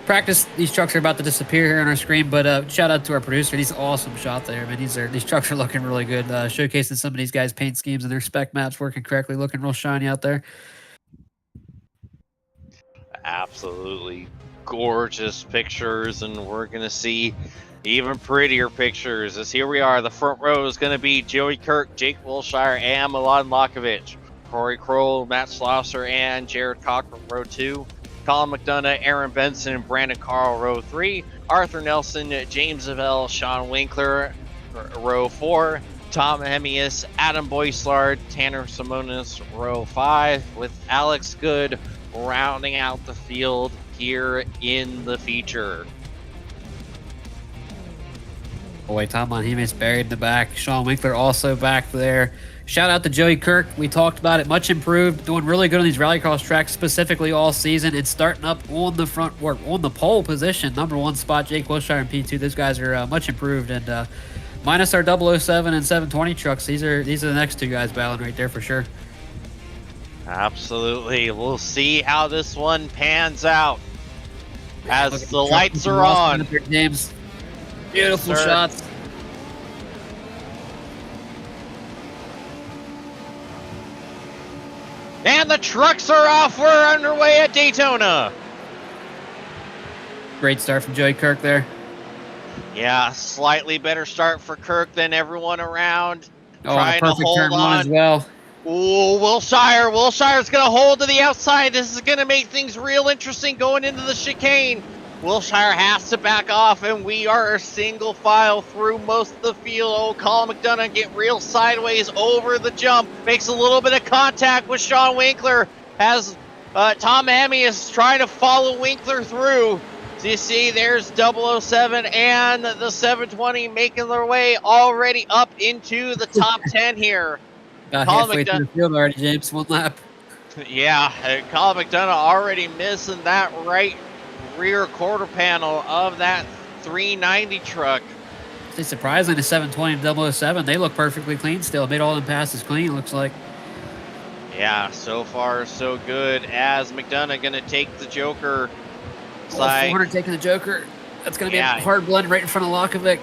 Practice, these trucks are about to disappear here on our screen, but shout out to our producer. He's awesome shot there. I mean, these trucks are looking really good. Showcasing some of these guys' paint schemes and their spec maps working correctly, looking real shiny out there. Absolutely gorgeous pictures, and we're going to see even prettier pictures, as here we are. The front row is going to be Joey Kirk, Jake Wilshire, and Milan Lakovic. Corey Kroll, Matt Schlosser, and Jared Cochran, row 2. Colin McDonough, Aaron Benson, and Brandon Carl, row 3. Arthur Nelson, James Zavell, Sean Winkler, row 4. Tom Hemius, Adam Boyslard, Tanner Simonis, row 5, with Alex Good rounding out the field here in the feature. Boy, Tom Monhemius buried in the back. Sean Winkler also back there. Shout out to Joey Kirk. We talked about it. Much improved. Doing really good on these rallycross tracks, specifically all season, and starting up on the front work, on the pole position. #1 spot, Jake Wilshire in P2. Those guys are much improved. And minus our 007 and 720 trucks, these are the next two guys battling right there for sure. Absolutely. We'll see how this one pans out as the lights are on. James. Beautiful shots. And the trucks are off. We're underway at Daytona. Great start from Joey Kirk there. Yeah, slightly better start for Kirk than everyone around. Oh, trying perfect to hold turn on one as well. Ooh, Wilshire's going to hold to the outside. This is going to make things real interesting going into the chicane. Wilshire has to back off, and we are single file through most of the field. Oh, Colin McDonough get real sideways over the jump. Makes a little bit of contact with Sean Winkler as Tom Hammy is trying to follow Winkler through. So you see there's 007 and the 720 making their way already up into the top 10 here. Got Colin halfway through the field already, James. One lap. Yeah, Colin McDonough already missing that right rear quarter panel of that 390 truck. It's surprising the 720 and 007, they look perfectly clean still. Made all them passes clean, looks like. Yeah, so far so good as McDonough going to take the Joker side. 400 taking the Joker. That's going to be a hard blend right in front of Lakovic.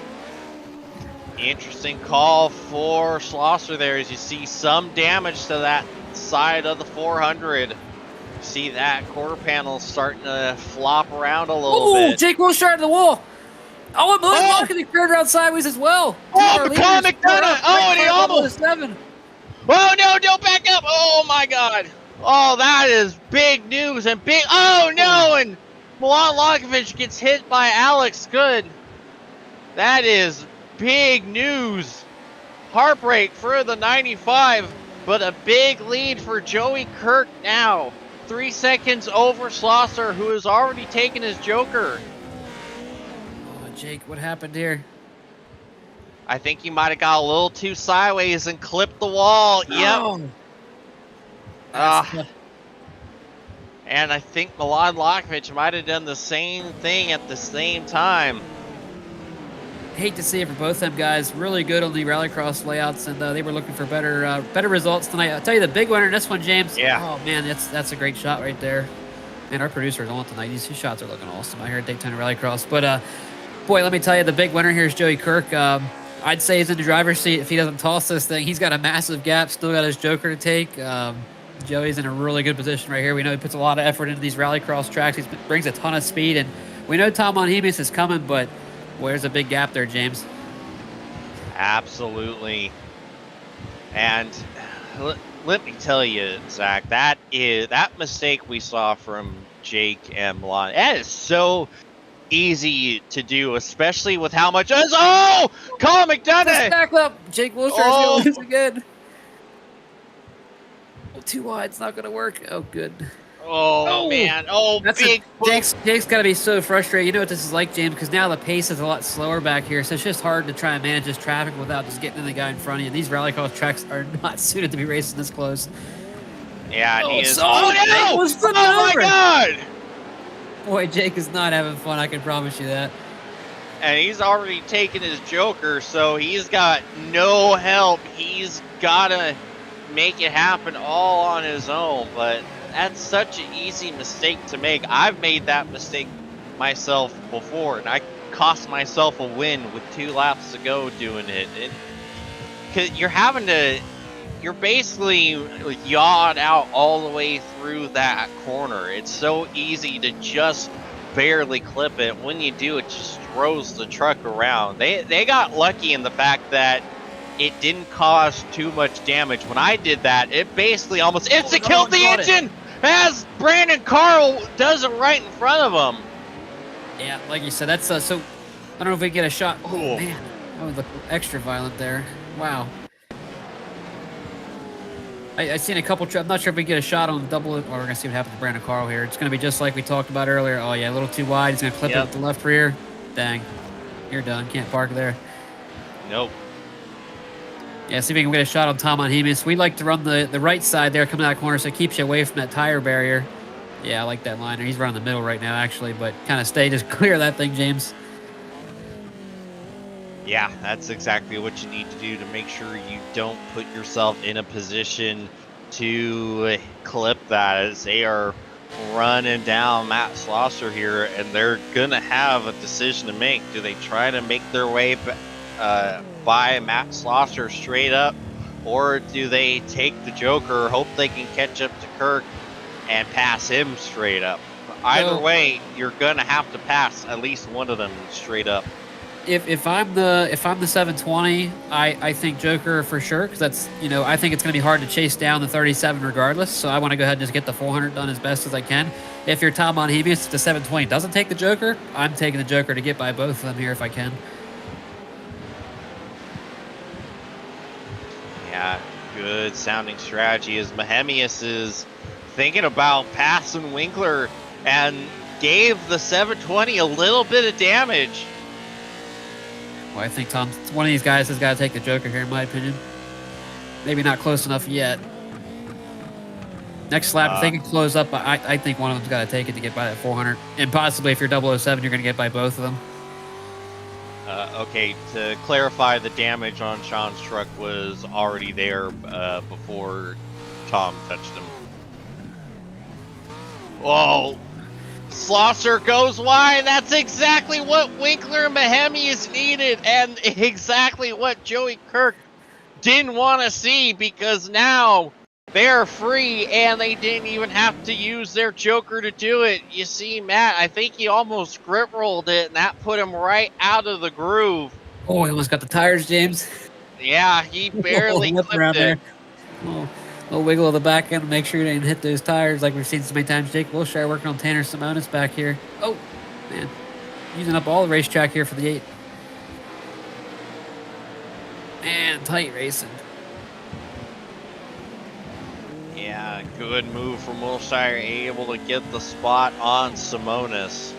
Interesting call for Schlosser there as you see some damage to that side of the 400. See that quarter panel starting to flop around a little bit. Jake Wilshire to the wall. Oh, and Lakovic turned around sideways as well. Oh, Colin McDonough. Oh, and he almost. 7. Oh, no, don't back up. Oh, my God. Oh, that is big news and big. Oh, no. And Milan Lakovic gets hit by Alex Good. That is big news. Heartbreak for the 95, but a big lead for Joey Kirk now. 3 seconds over Schlosser, who has already taken his Joker. Oh, Jake, what happened here? I think he might have got a little too sideways and clipped the wall. Oh. Yep. And I think Milan Lakovic might have done the same thing at the same time. Hate to see it for both them guys. Really good on the rallycross layouts, and they were looking for better results tonight. I'll tell you the big winner in this one, James. Yeah. Oh man, that's a great shot right there. Man, our producer's on tonight. These two shots are looking awesome out here at Daytona Rallycross. But boy, let me tell you, the big winner here is Joey Kirk. I'd say he's in the driver's seat if he doesn't toss this thing. He's got a massive gap, still got his Joker to take. Joey's in a really good position right here. We know he puts a lot of effort into these rallycross tracks. He brings a ton of speed, and we know Tom Monhemis is coming, but boy, there's a big gap there, James. Absolutely. And let me tell you, Zach, that mistake we saw from Jake and Milan, that is so easy to do, especially with how much. Oh, Colin McDonough! Stack up. Jake Wilshire is going to lose again. Oh, too wide. It's not going to work. Oh, good. Oh, man. Oh, big. Jake's got to be so frustrated. You know what this is like, James, because now the pace is a lot slower back here, so it's just hard to try and manage this traffic without just getting in the guy in front of you. These rallycross tracks are not suited to be racing this close. Yeah, he is. No! Oh, my God! Boy, Jake is not having fun, I can promise you that. And he's already taken his Joker, so he's got no help. He's got to make it happen all on his own, but that's such an easy mistake to make. I've made that mistake myself before, and I cost myself a win with 2 laps to go doing it. Because you're basically yawed out all the way through that corner. It's so easy to just barely clip it. When you do, it just throws the truck around. They got lucky in the fact that it didn't cause too much damage. When I did that, it basically almost killed the engine as Brandon Carl does it right in front of him. Yeah, like you said, that's so. I don't know if we get a shot. Oh man, that would look extra violent there. Wow. I seen a couple. I'm not sure if we get a shot on double. Or we're gonna see what happens to Brandon Carl here. It's gonna be just like we talked about earlier. Oh yeah, a little too wide. He's gonna clip it with the left rear. Dang, you're done. Can't park there. Nope. Yeah, see if we can get a shot on Tom Monhemis. We like to run the right side there, coming out of the corner, so it keeps you away from that tire barrier. Yeah, I like that liner. He's running the middle right now, actually, but kind of stay just clear of that thing, James. Yeah, that's exactly what you need to do to make sure you don't put yourself in a position to clip that, as they are running down Matt Schlosser here, and they're going to have a decision to make. Do they try to make their way by Matt Schlosser straight up, or do they take the Joker, hope they can catch up to Kirk, and pass him straight up? Either way, you're going to have to pass at least one of them straight up. if I'm the 720, I think Joker for sure, because that's, I think it's going to be hard to chase down the 37 regardless. So I want to go ahead and just get the 400 done as best as I can. If you're Tom Bonhemius, if the 720 doesn't take the Joker, I'm taking the Joker to get by both of them here if I can. Yeah, good sounding strategy as Bohemius is thinking about passing Winkler and gave the 720 a little bit of damage. Well, I think one of these guys has got to take the Joker here, in my opinion. Maybe not close enough yet. Next lap, if they can close up, I think one of them's got to take it to get by that 400. And possibly if you're 007, you're going to get by both of them. Okay, to clarify, the damage on Sean's truck was already there before Tom touched him. Whoa! Slosser goes wide. That's exactly what Winkler and Bohemius needed, and exactly what Joey Kirk didn't want to see, because now they're free and they didn't even have to use their Joker to do it. You see, Matt, I think he almost grip rolled it, and that put him right out of the groove. Oh, he almost got the tires, James. Yeah, he barely clipped it. Little wiggle of the back end, make sure you didn't hit those tires like we've seen so many times. Jake Wilshire working on Tanner Simonis back here. Oh, man. Using up all the racetrack here for the 8. Man, tight racing. Yeah, good move from Wilshire, able to get the spot on Simonis.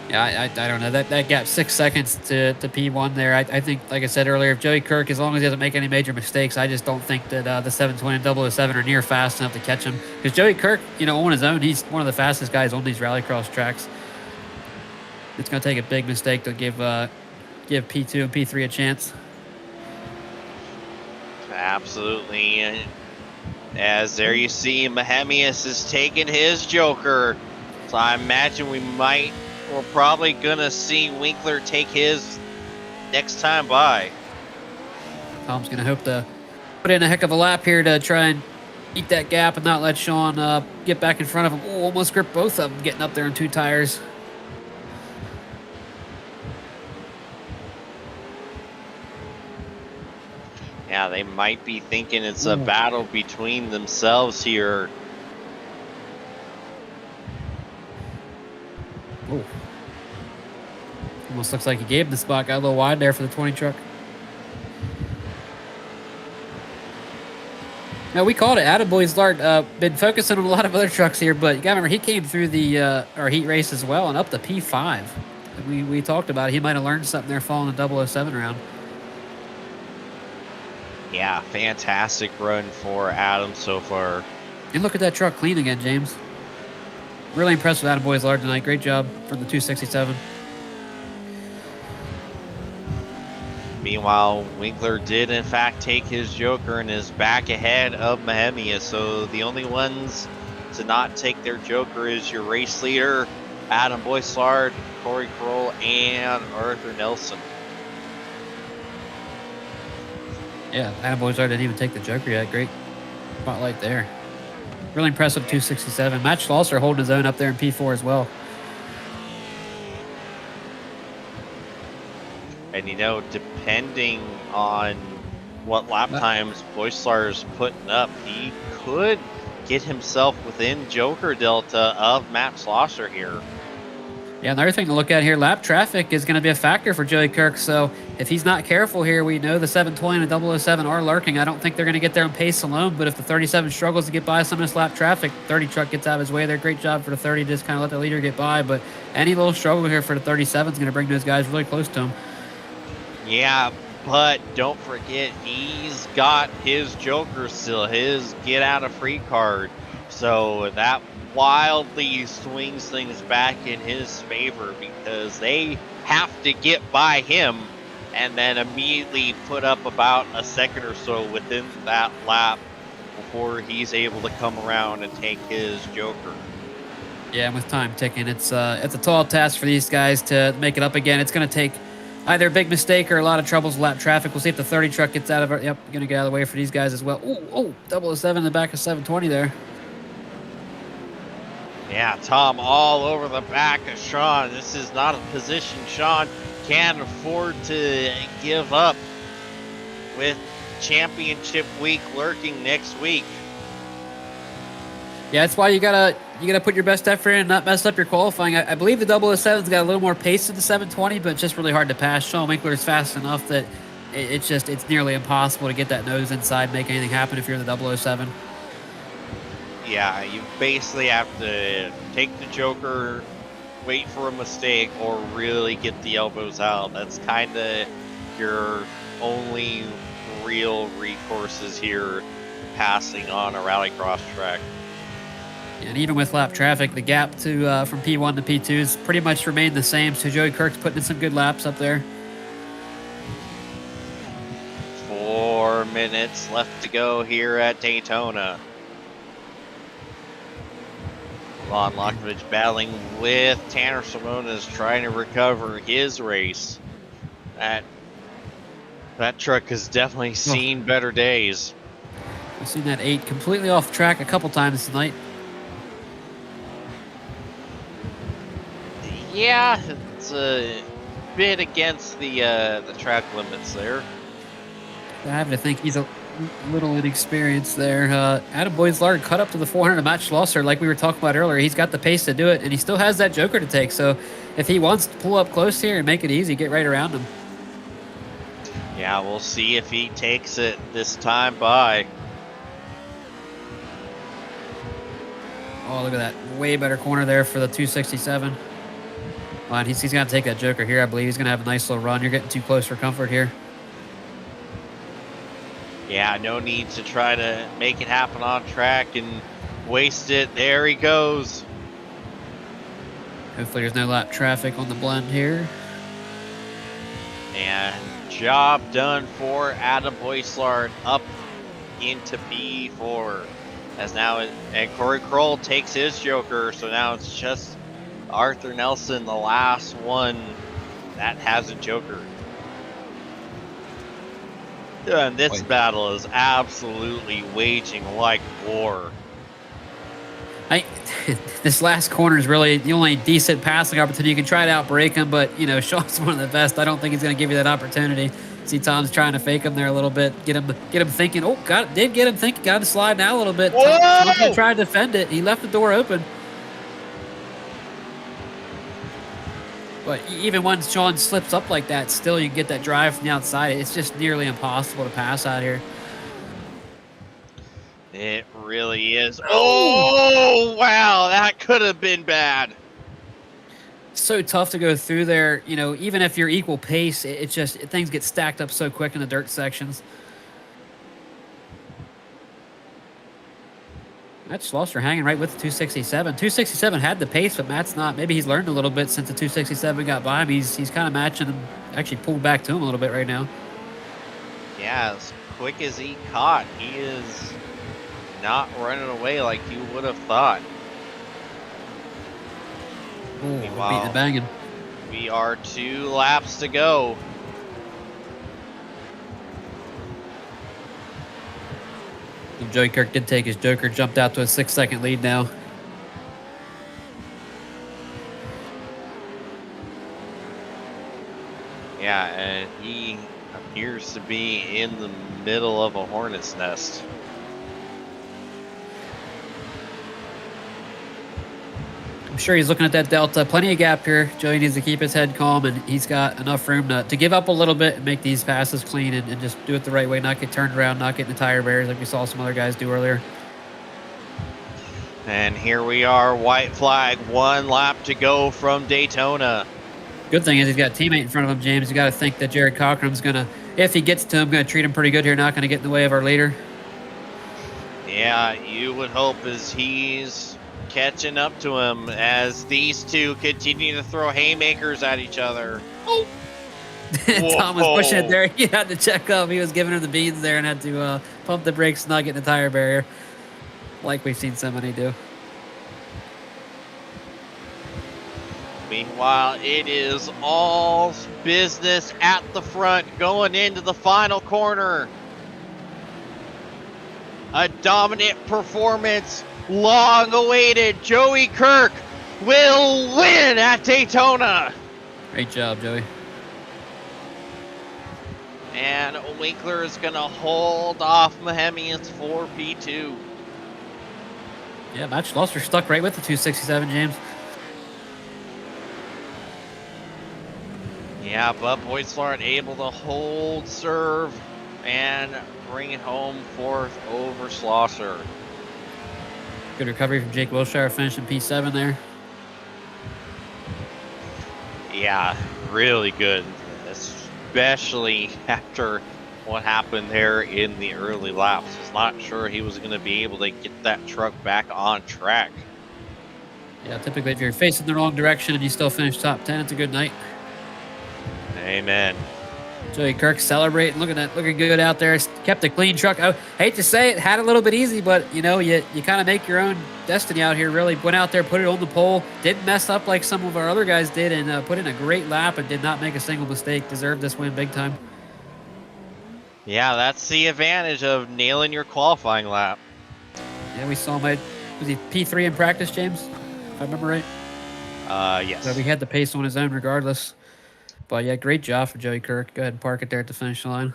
Yeah, I don't know. That gap 6 seconds to P1 there. I think, like I said earlier, if Joey Kirk, as long as he doesn't make any major mistakes, I just don't think that the 720 and 007 are near fast enough to catch him. Because Joey Kirk, on his own, he's one of the fastest guys on these rallycross tracks. It's going to take a big mistake to give P2 and P3 a chance. Absolutely. As there you see, Bohemius is taking his Joker. So I imagine we're probably going to see Winkler take his next time by. Tom's going to hope to put in a heck of a lap here to try and eat that gap and not let Sean get back in front of him. Oh, almost gripped both of them getting up there in 2 tires. Yeah, they might be thinking it's a battle between themselves here. Oh. Almost looks like he gave the spot. Got a little wide there for the 20 truck. Now, we called it. Attaboy's Lart been focusing on a lot of other trucks here, but you got to remember, he came through our heat race as well and up to P5. We talked about it. He might have learned something there following the 007 round. Yeah, fantastic run for Adam so far. And look at that truck clean again, James. Really impressed with Attaboy's Lart tonight. Great job for the 267. Meanwhile, Winkler did in fact take his Joker and is back ahead of Bohemia. So the only ones to not take their Joker is your race leader, Adam Boyslard, Corey Kroll, and Arthur Nelson. Yeah, Attaboy's Lart didn't even take the Joker yet. Great spotlight there. Really impressive 267. Matt Schlosser holding his own up there in P4 as well. And depending on what lap times Boyslaar's putting up, he could get himself within Joker delta of Matt Schlosser here. Yeah, another thing to look at here, lap traffic is going to be a factor for Joey Kirk. So if he's not careful here, we know the 720 and the 007 are lurking. I don't think they're going to get there on pace alone, but if the 37 struggles to get by some of this lap traffic, 30 truck gets out of his way there. Great job for the 30 to just kind of let the leader get by, but any little struggle here for the 37 is going to bring those guys really close to him. Yeah, but don't forget, he's got his Joker still, his get out of free card. So that wildly swings things back in his favor, because they have to get by him and then immediately put up about a second or so within that lap before he's able to come around and take his Joker. Yeah, and with time ticking, it's a tall task for these guys to make it up again. It's going to take either a big mistake or a lot of troubles with lap traffic. We'll see if the 30 truck gets out of it. Yep, going to get out of the way for these guys as well. Oh, 007 in the back of 720 there. Yeah, Tom all over the back of Sean. This is not a position Sean can afford to give up with championship week lurking next week. Yeah, that's why you gotta put your best effort in and not mess up your qualifying. I believe the 007's got a little more pace than the 720, but it's just really hard to pass. Sean Winkler is fast enough that it's nearly impossible to get that nose inside, make anything happen if you're the 007. Yeah, you basically have to take the Joker, wait for a mistake, or really get the elbows out. That's kind of your only real recourses here passing on a rallycross track. And even with lap traffic, the gap to from P1 to P2 has pretty much remained the same. So Joey Kirk's putting in some good laps up there. 4 minutes left to go here at Daytona. Lon Lockridge battling with Tanner Simonas trying to recover his race. That truck has definitely seen better days. We've seen that 8 completely off track a couple times tonight. Yeah, it's a bit against the track limits there. I have to think he's a little inexperienced there. Adam Boyslard cut up to the 400 match Schlosser like we were talking about earlier. He's got the pace to do it, and he still has that Joker to take. So if he wants to pull up close here and make it easy, get right around him. Yeah, we'll see if he takes it this time by. Oh, look at that. Way better corner there for the 267. Well, and he's going to take that Joker here, I believe. He's going to have a nice little run. You're getting too close for comfort here. Yeah, no need to try to make it happen on track and waste it. There he goes. Hopefully there's no lap traffic on the blend here. And job done for Adam Boyslard up into P4. As now, and Corey Kroll takes his Joker, so now it's just Arthur Nelson, the last one that has a Joker. And this battle is absolutely waging like war. This last corner is really the only decent passing opportunity. You can try to outbrake him, but, you know, Sean's one of the best. I don't think he's going to give you that opportunity. See Tom's trying to fake him there a little bit, get him thinking. Oh, did get him thinking. Got him slide now a little bit. Tom tried to defend it. He left the door open. But even when Sean slips up like that, still you can get that drive from the outside. It's just nearly impossible to pass out here. It really is. Oh, wow. That could have been bad. So tough to go through there. You know, even if you're equal pace, it's just things get stacked up so quick in the dirt sections. Matt Schlosser hanging right with the 267. 267 had the pace, but Matt's not. Maybe he's learned a little bit since the 267 got by him. He's kind of matching him, actually pulled back to him a little bit right now. Yeah, as quick as he caught, he is not running away like you would have thought. Ooh, beating and banging. We are 2 laps to go. Joey Kirk did take his Joker, jumped out to a 6-second lead now. Yeah, and he appears to be in the middle of a hornet's nest. I'm sure he's looking at that delta. Plenty of gap here. Joey needs to keep his head calm, and he's got enough room to give up a little bit and make these passes clean and just do it the right way, not get turned around, not get in the tire barriers like we saw some other guys do earlier. And here we are, white flag, 1 lap to go from Daytona. Good thing is he's got a teammate in front of him, James. You got to think that Jared Cochran's going to, if he gets to him, going to treat him pretty good here, not going to get in the way of our leader. Yeah, you would hope as he's catching up to him as these two continue to throw haymakers at each other. Oh! Tom was pushing it there. He had to check up. He was giving her the beans there and had to pump the brakes, not get in the tire barrier, like we've seen so many do. Meanwhile, it is all business at the front going into the final corner. A dominant performance long awaited Joey Kirk will win at Daytona. Great job, Joey. And Winkler is going to hold off Mohemians for P2. Yeah, Matt Schlosser stuck right with the 267, James. Yeah, but Boydslar able to hold serve and bring it home fourth over Schlosser. Good recovery from Jake Wilshire, finishing P7 there. Yeah, really good, especially after what happened there in the early laps. Was not sure he was going to be able to get that truck back on track. Yeah, typically if you're facing the wrong direction and you still finish top 10, it's a good night. Amen. Joey Kirk celebrating, looking good out there. Kept a clean truck. I hate to say it, had a little bit easy, but you know, you kind of make your own destiny out here. Really went out there, put it on the pole, didn't mess up like some of our other guys did, and put in a great lap and did not make a single mistake. Deserved this win big time. Yeah, that's the advantage of nailing your qualifying lap. Yeah, we saw him. Was he P3 in practice, James? If I remember right. Yes. So he had the pace on his own regardless. But yeah, great job for Joey Kirk. Go ahead and park it there at the finish line.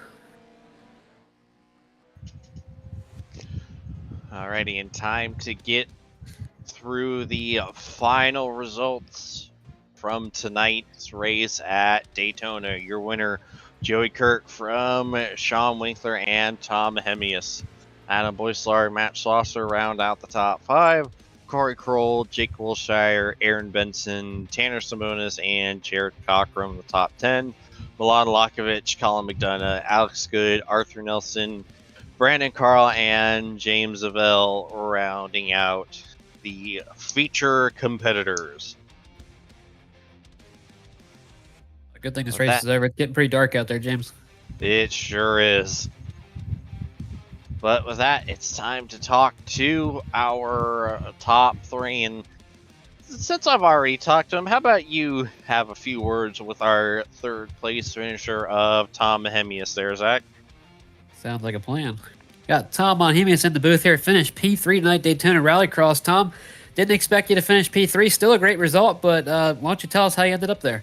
Alrighty, in time to get through the final results from tonight's race at Daytona. Your winner, Joey Kirk from Sean Winkler and Tom Hemius. Adam Boydslar, Matt Schlosser round out the top 5. Corey Kroll, Jake Wilshire, Aaron Benson, Tanner Simonis, and Jared Cockrum, the top 10. Milan Lakovic, Colin McDonough, Alex Good, Arthur Nelson, Brandon Carl, and James Avell rounding out the feature competitors. A good thing this race is over. It's getting pretty dark out there, James. It sure is. But with that, it's time to talk to our top 3. And since I've already talked to him, how about you have a few words with our third place finisher of Tom Hemius there, Zach? Sounds like a plan. Got Tom Hemius in the booth here. Finished P3 tonight, Daytona Rallycross. Tom, didn't expect you to finish P3. Still a great result, but why don't you tell us how you ended up there?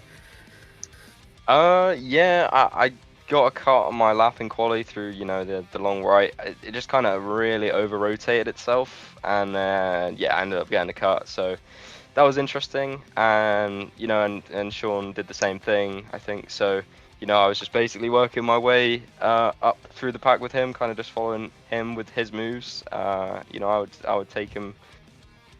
Yeah, I got a cut on my lap in quali through, you know, the long right. It just kind of really over-rotated itself, and yeah, I ended up getting a cut, so that was interesting. And, you know, and Sean did the same thing, I think. So, you know, I was just basically working my way up through the pack with him, kind of just following him with his moves. You know, I would take him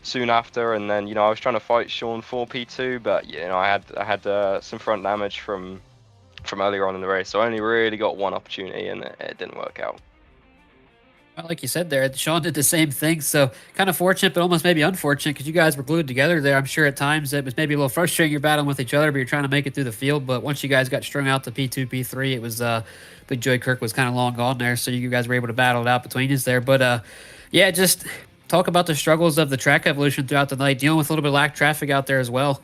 soon after, and then, you know, I was trying to fight Sean for P2, but, you know, I had some front damage from earlier on in the race, so I only really got one opportunity, and it didn't work out. Well, like you said there, Sean did the same thing, so kind of fortunate, but almost maybe unfortunate, because you guys were glued together there. I'm sure at times it was maybe a little frustrating, you're battling with each other, but you're trying to make it through the field. But once you guys got strung out to P2, P3, it was Big Joey Kirk was kind of long gone there, so you guys were able to battle it out between us there. But yeah, just talk about the struggles of the track evolution throughout the night, dealing with a little bit of lack traffic out there as well.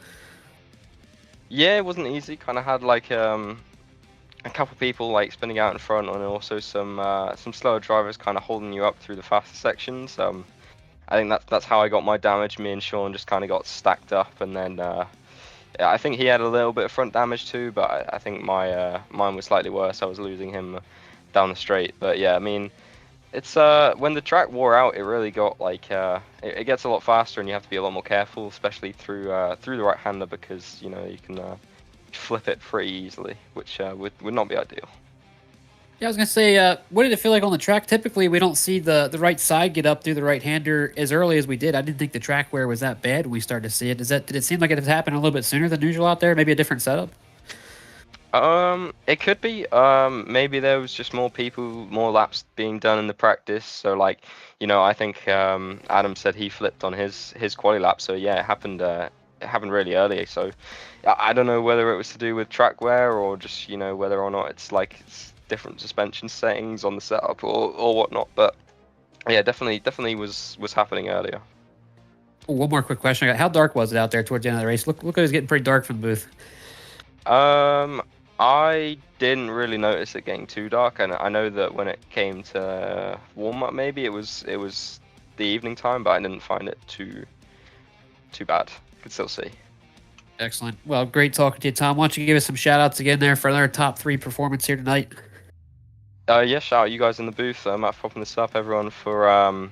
Yeah, it wasn't easy. Kind of had like a couple people like spinning out in front, and also some slower drivers kind of holding you up through the faster sections. I think that's how I got my damage. Me and Sean just kind of got stacked up, and then I think he had a little bit of front damage too, but I think mine was slightly worse. I was losing him down the straight. But yeah, I mean, it's when the track wore out, it really got like it gets a lot faster, and you have to be a lot more careful, especially through the right-hander, because, you know, you can flip it pretty easily, which would not be ideal. Yeah, I was gonna say, what did it feel like on the track? Typically, we don't see the right side get up through the right-hander as early as we did. I didn't think the track wear was that bad when we started to see it. Did it seem like it happened a little bit sooner than usual out there? Maybe a different setup? It could be. Maybe there was just more laps being done in the practice. So, like, you know, I think Adam said he flipped on his quali lap. So yeah, it happened really early. So I don't know whether it was to do with track wear, or just, you know, whether or not it's different suspension settings on the setup or whatnot. But yeah, definitely was happening earlier. One more quick question I got. How dark was it out there towards the end of the race? Look, it was getting pretty dark from the booth. I didn't really notice it getting too dark, and I know that when it came to warm up, maybe it was the evening time, but I didn't find it too bad. Could still see. Excellent. Well, great talking to you, Tom. Why don't you give us some shout outs again there for another top 3 performance here tonight? Yeah, shout out you guys in the booth. Matt for popping this up, everyone for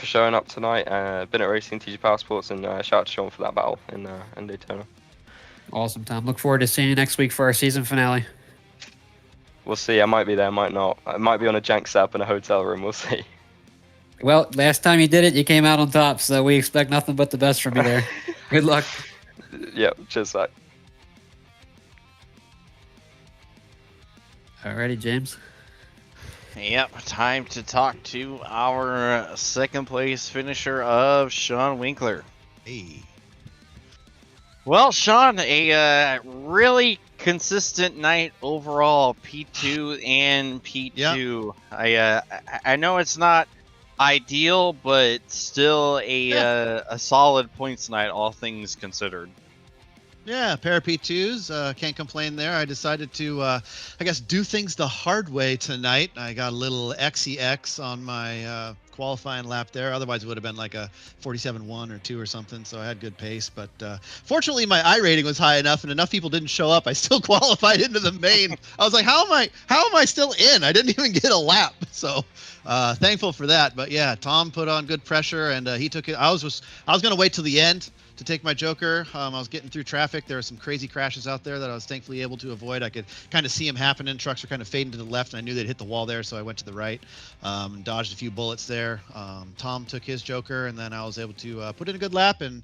showing up tonight. Been at Racing, TG Power Sports, and shout out to Sean for that battle in Daytona. Awesome, Tom. Look forward to seeing you next week for our season finale. We'll see. I might be there, might not. I might be on a jank setup in a hotel room. We'll see. Well, last time you did it, you came out on top, so we expect nothing but the best from you there. Good luck. Yep, cheers, mate. Alrighty, James. Yep, time to talk to our second place finisher of Sean Winkler. Hey. Well, Sean, a really consistent night overall, P2 and P2. Yep. I know it's not ideal, but still a solid points night, all things considered. Yeah, pair of P2s. Can't complain there. I decided to, I guess, do things the hard way tonight. I got a little XEX on my qualifying lap there. Otherwise, it would have been like a 47.1 or 2 or something. So I had good pace. But fortunately, my I rating was high enough, and enough people didn't show up. I still qualified into the main. I was like, how am I still in? I didn't even get a lap. So thankful for that. But yeah, Tom put on good pressure, and he took it. I was going to wait till the end to take my Joker. I was getting through traffic. There were some crazy crashes out there that I was thankfully able to avoid. I could kind of see them happening. Trucks were kind of fading to the left, and I knew they'd hit the wall there, so I went to the right, dodged a few bullets there. Tom took his Joker, and then I was able to put in a good lap and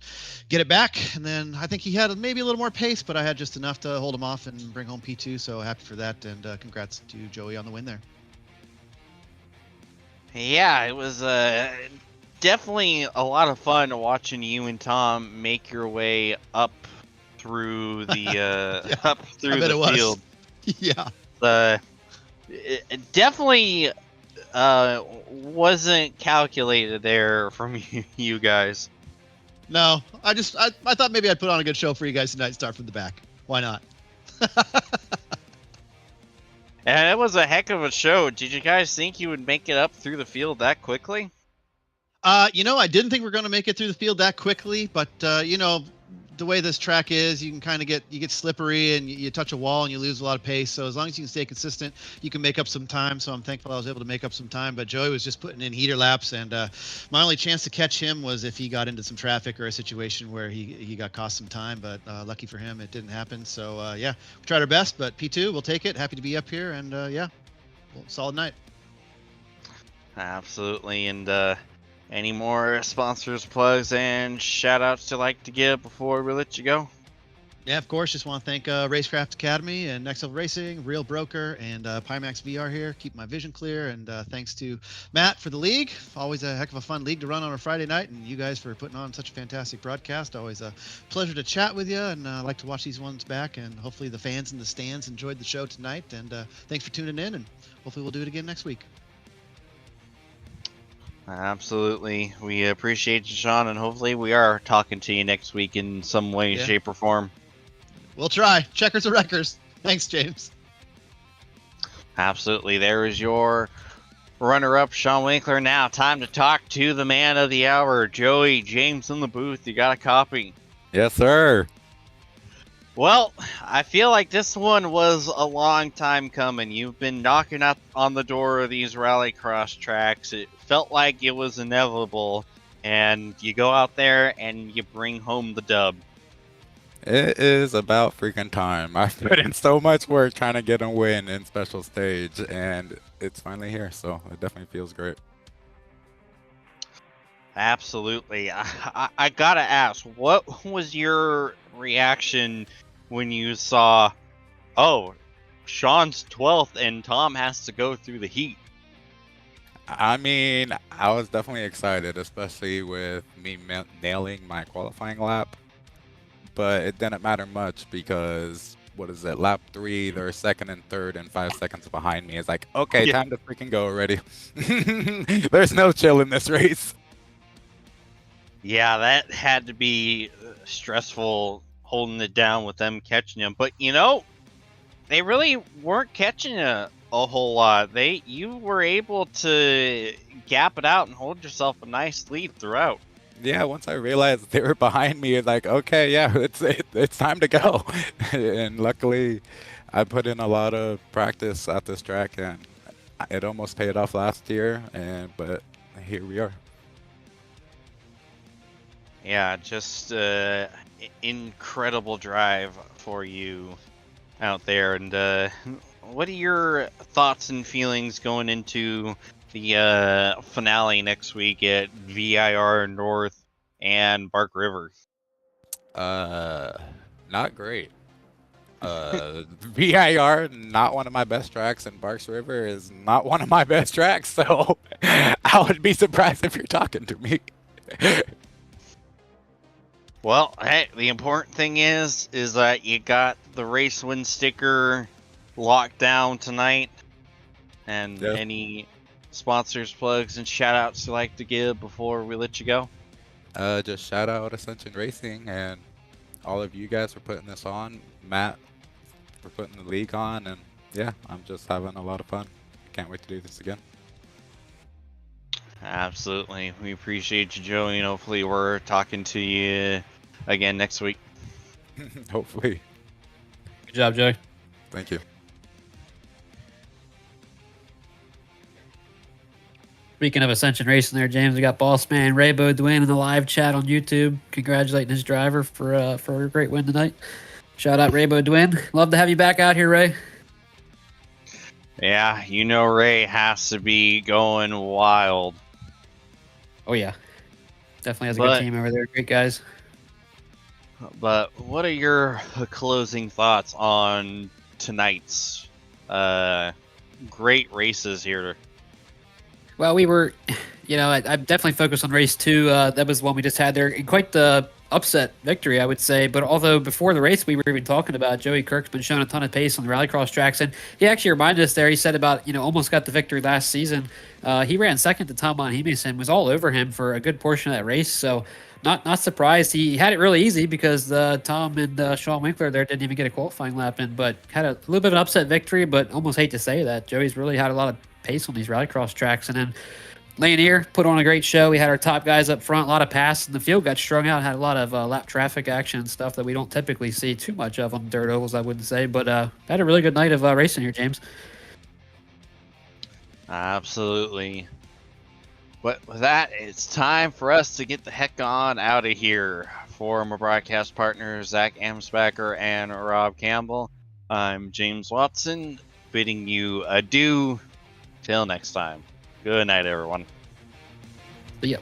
get it back. And then I think he had maybe a little more pace, but I had just enough to hold him off and bring home P2, so happy for that, and congrats to Joey on the win there. Yeah, it was definitely a lot of fun watching you and Tom make your way up through the up through the field. Yeah. It definitely wasn't calculated there from you guys. No, I thought maybe I'd put on a good show for you guys tonight and start from the back. Why not? And it was a heck of a show. Did you guys think you would make it up through the field that quickly? I didn't think we were going to make it through the field that quickly, but the way this track is, you can kind of get slippery and you touch a wall and you lose a lot of pace. So as long as you can stay consistent, you can make up some time. So I'm thankful I was able to make up some time. But Joey was just putting in heater laps, and my only chance to catch him was if he got into some traffic or a situation where he got cost some time. But lucky for him, it didn't happen. So we tried our best. But P2, we'll take it. Happy to be up here, and solid night. Absolutely, and. Any more sponsors, plugs, and shout-outs to like to give before we let you go? Yeah, of course. Just want to thank Racecraft Academy and Next Level Racing, Real Broker, and Pimax VR here. Keep my vision clear. And thanks to Matt for the league. Always a heck of a fun league to run on a Friday night. And you guys for putting on such a fantastic broadcast. Always a pleasure to chat with you. And I like to watch these ones back. And hopefully the fans in the stands enjoyed the show tonight. And thanks for tuning in. And hopefully we'll do it again next week. Absolutely. We appreciate you, Sean, and hopefully we are talking to you next week in some way, shape, or form. We'll try. Checkers or wreckers. Thanks, James. Absolutely. There is your runner-up, Sean Winkler. Now, time to talk to the man of the hour, Joey James in the booth. You got a copy? Yes, sir. Well, I feel like this one was a long time coming. You've been knocking up on the door of these rallycross tracks. It felt like it was inevitable, and you go out there and you bring home the dub. It is about freaking time. I've put in so much work trying to get a win in special stage, and it's finally here, so it definitely feels great. Absolutely. I gotta ask, what was your reaction when you saw, oh, Sean's 12th and Tom has to go through the heat? I mean, I was definitely excited, especially with me nailing my qualifying lap. But it didn't matter much because, what is it, lap 3, they're second and third and 5 seconds behind me. It's like, okay, time to freaking go already. There's no chill in this race. Yeah, that had to be stressful holding it down with them catching him. But, they really weren't catching you a whole lot. You were able to gap it out and hold yourself a nice lead throughout. Yeah, once I realized they were behind me, it's like, okay, yeah, it's time to go. And luckily, I put in a lot of practice at this track, and it almost paid off last year. But here we are. Yeah, just incredible drive for you out there. And what are your thoughts and feelings going into the finale next week at VIR North and Bark River? Not great. VIR, not one of my best tracks, and Barks River is not one of my best tracks, so I would be surprised if you're talking to me. Well, hey, the important thing is that you got the race win sticker locked down tonight. And Yep. Any sponsors, plugs, and shout outs you like to give before we let you go? Just shout out Ascension Racing and all of you guys for putting this on. Matt for putting the league on, and yeah, I'm just having a lot of fun. Can't wait to do this again. Absolutely. We appreciate you, Joey, and hopefully we're talking to you again next week. Hopefully. Good job, Joey. Thank you. Speaking of Ascension Racing there, James, we got Boss Man Ray Baudouin in the live chat on YouTube, congratulating his driver for a great win tonight. Shout out Ray Baudouin. Love to have you back out here, Ray. Yeah, you know Ray has to be going wild. Oh, yeah. Definitely has a good team over there. Great guys. But what are your closing thoughts on tonight's great races here? Well, we were, I definitely focused on race 2. That was the one we just had there. Quite the upset victory, I would say. But although before the race, we were even talking about Joey Kirk's been showing a ton of pace on the rallycross tracks. And he actually reminded us there, he said about, almost got the victory last season. He ran second to Tom Bonhemis and was all over him for a good portion of that race. So not surprised. He had it really easy because Tom and Sean Winkler there didn't even get a qualifying lap in, but had a little bit of an upset victory, but almost hate to say that. Joey's really had a lot of pace on these rallycross tracks. And then LANIER put on a great show. We had our top guys up front, a lot of passes, and the field got strung out, had a lot of lap traffic action and stuff that we don't typically see too much of on dirt ovals, I wouldn't say, but had a really good night of racing here, James. Absolutely. But with that, it's time for us to get the heck on out of here. For my broadcast partners, Zach Amsbacher and Rob Campbell, I'm James Watson, bidding you adieu. Till next time. Good night, everyone. See ya.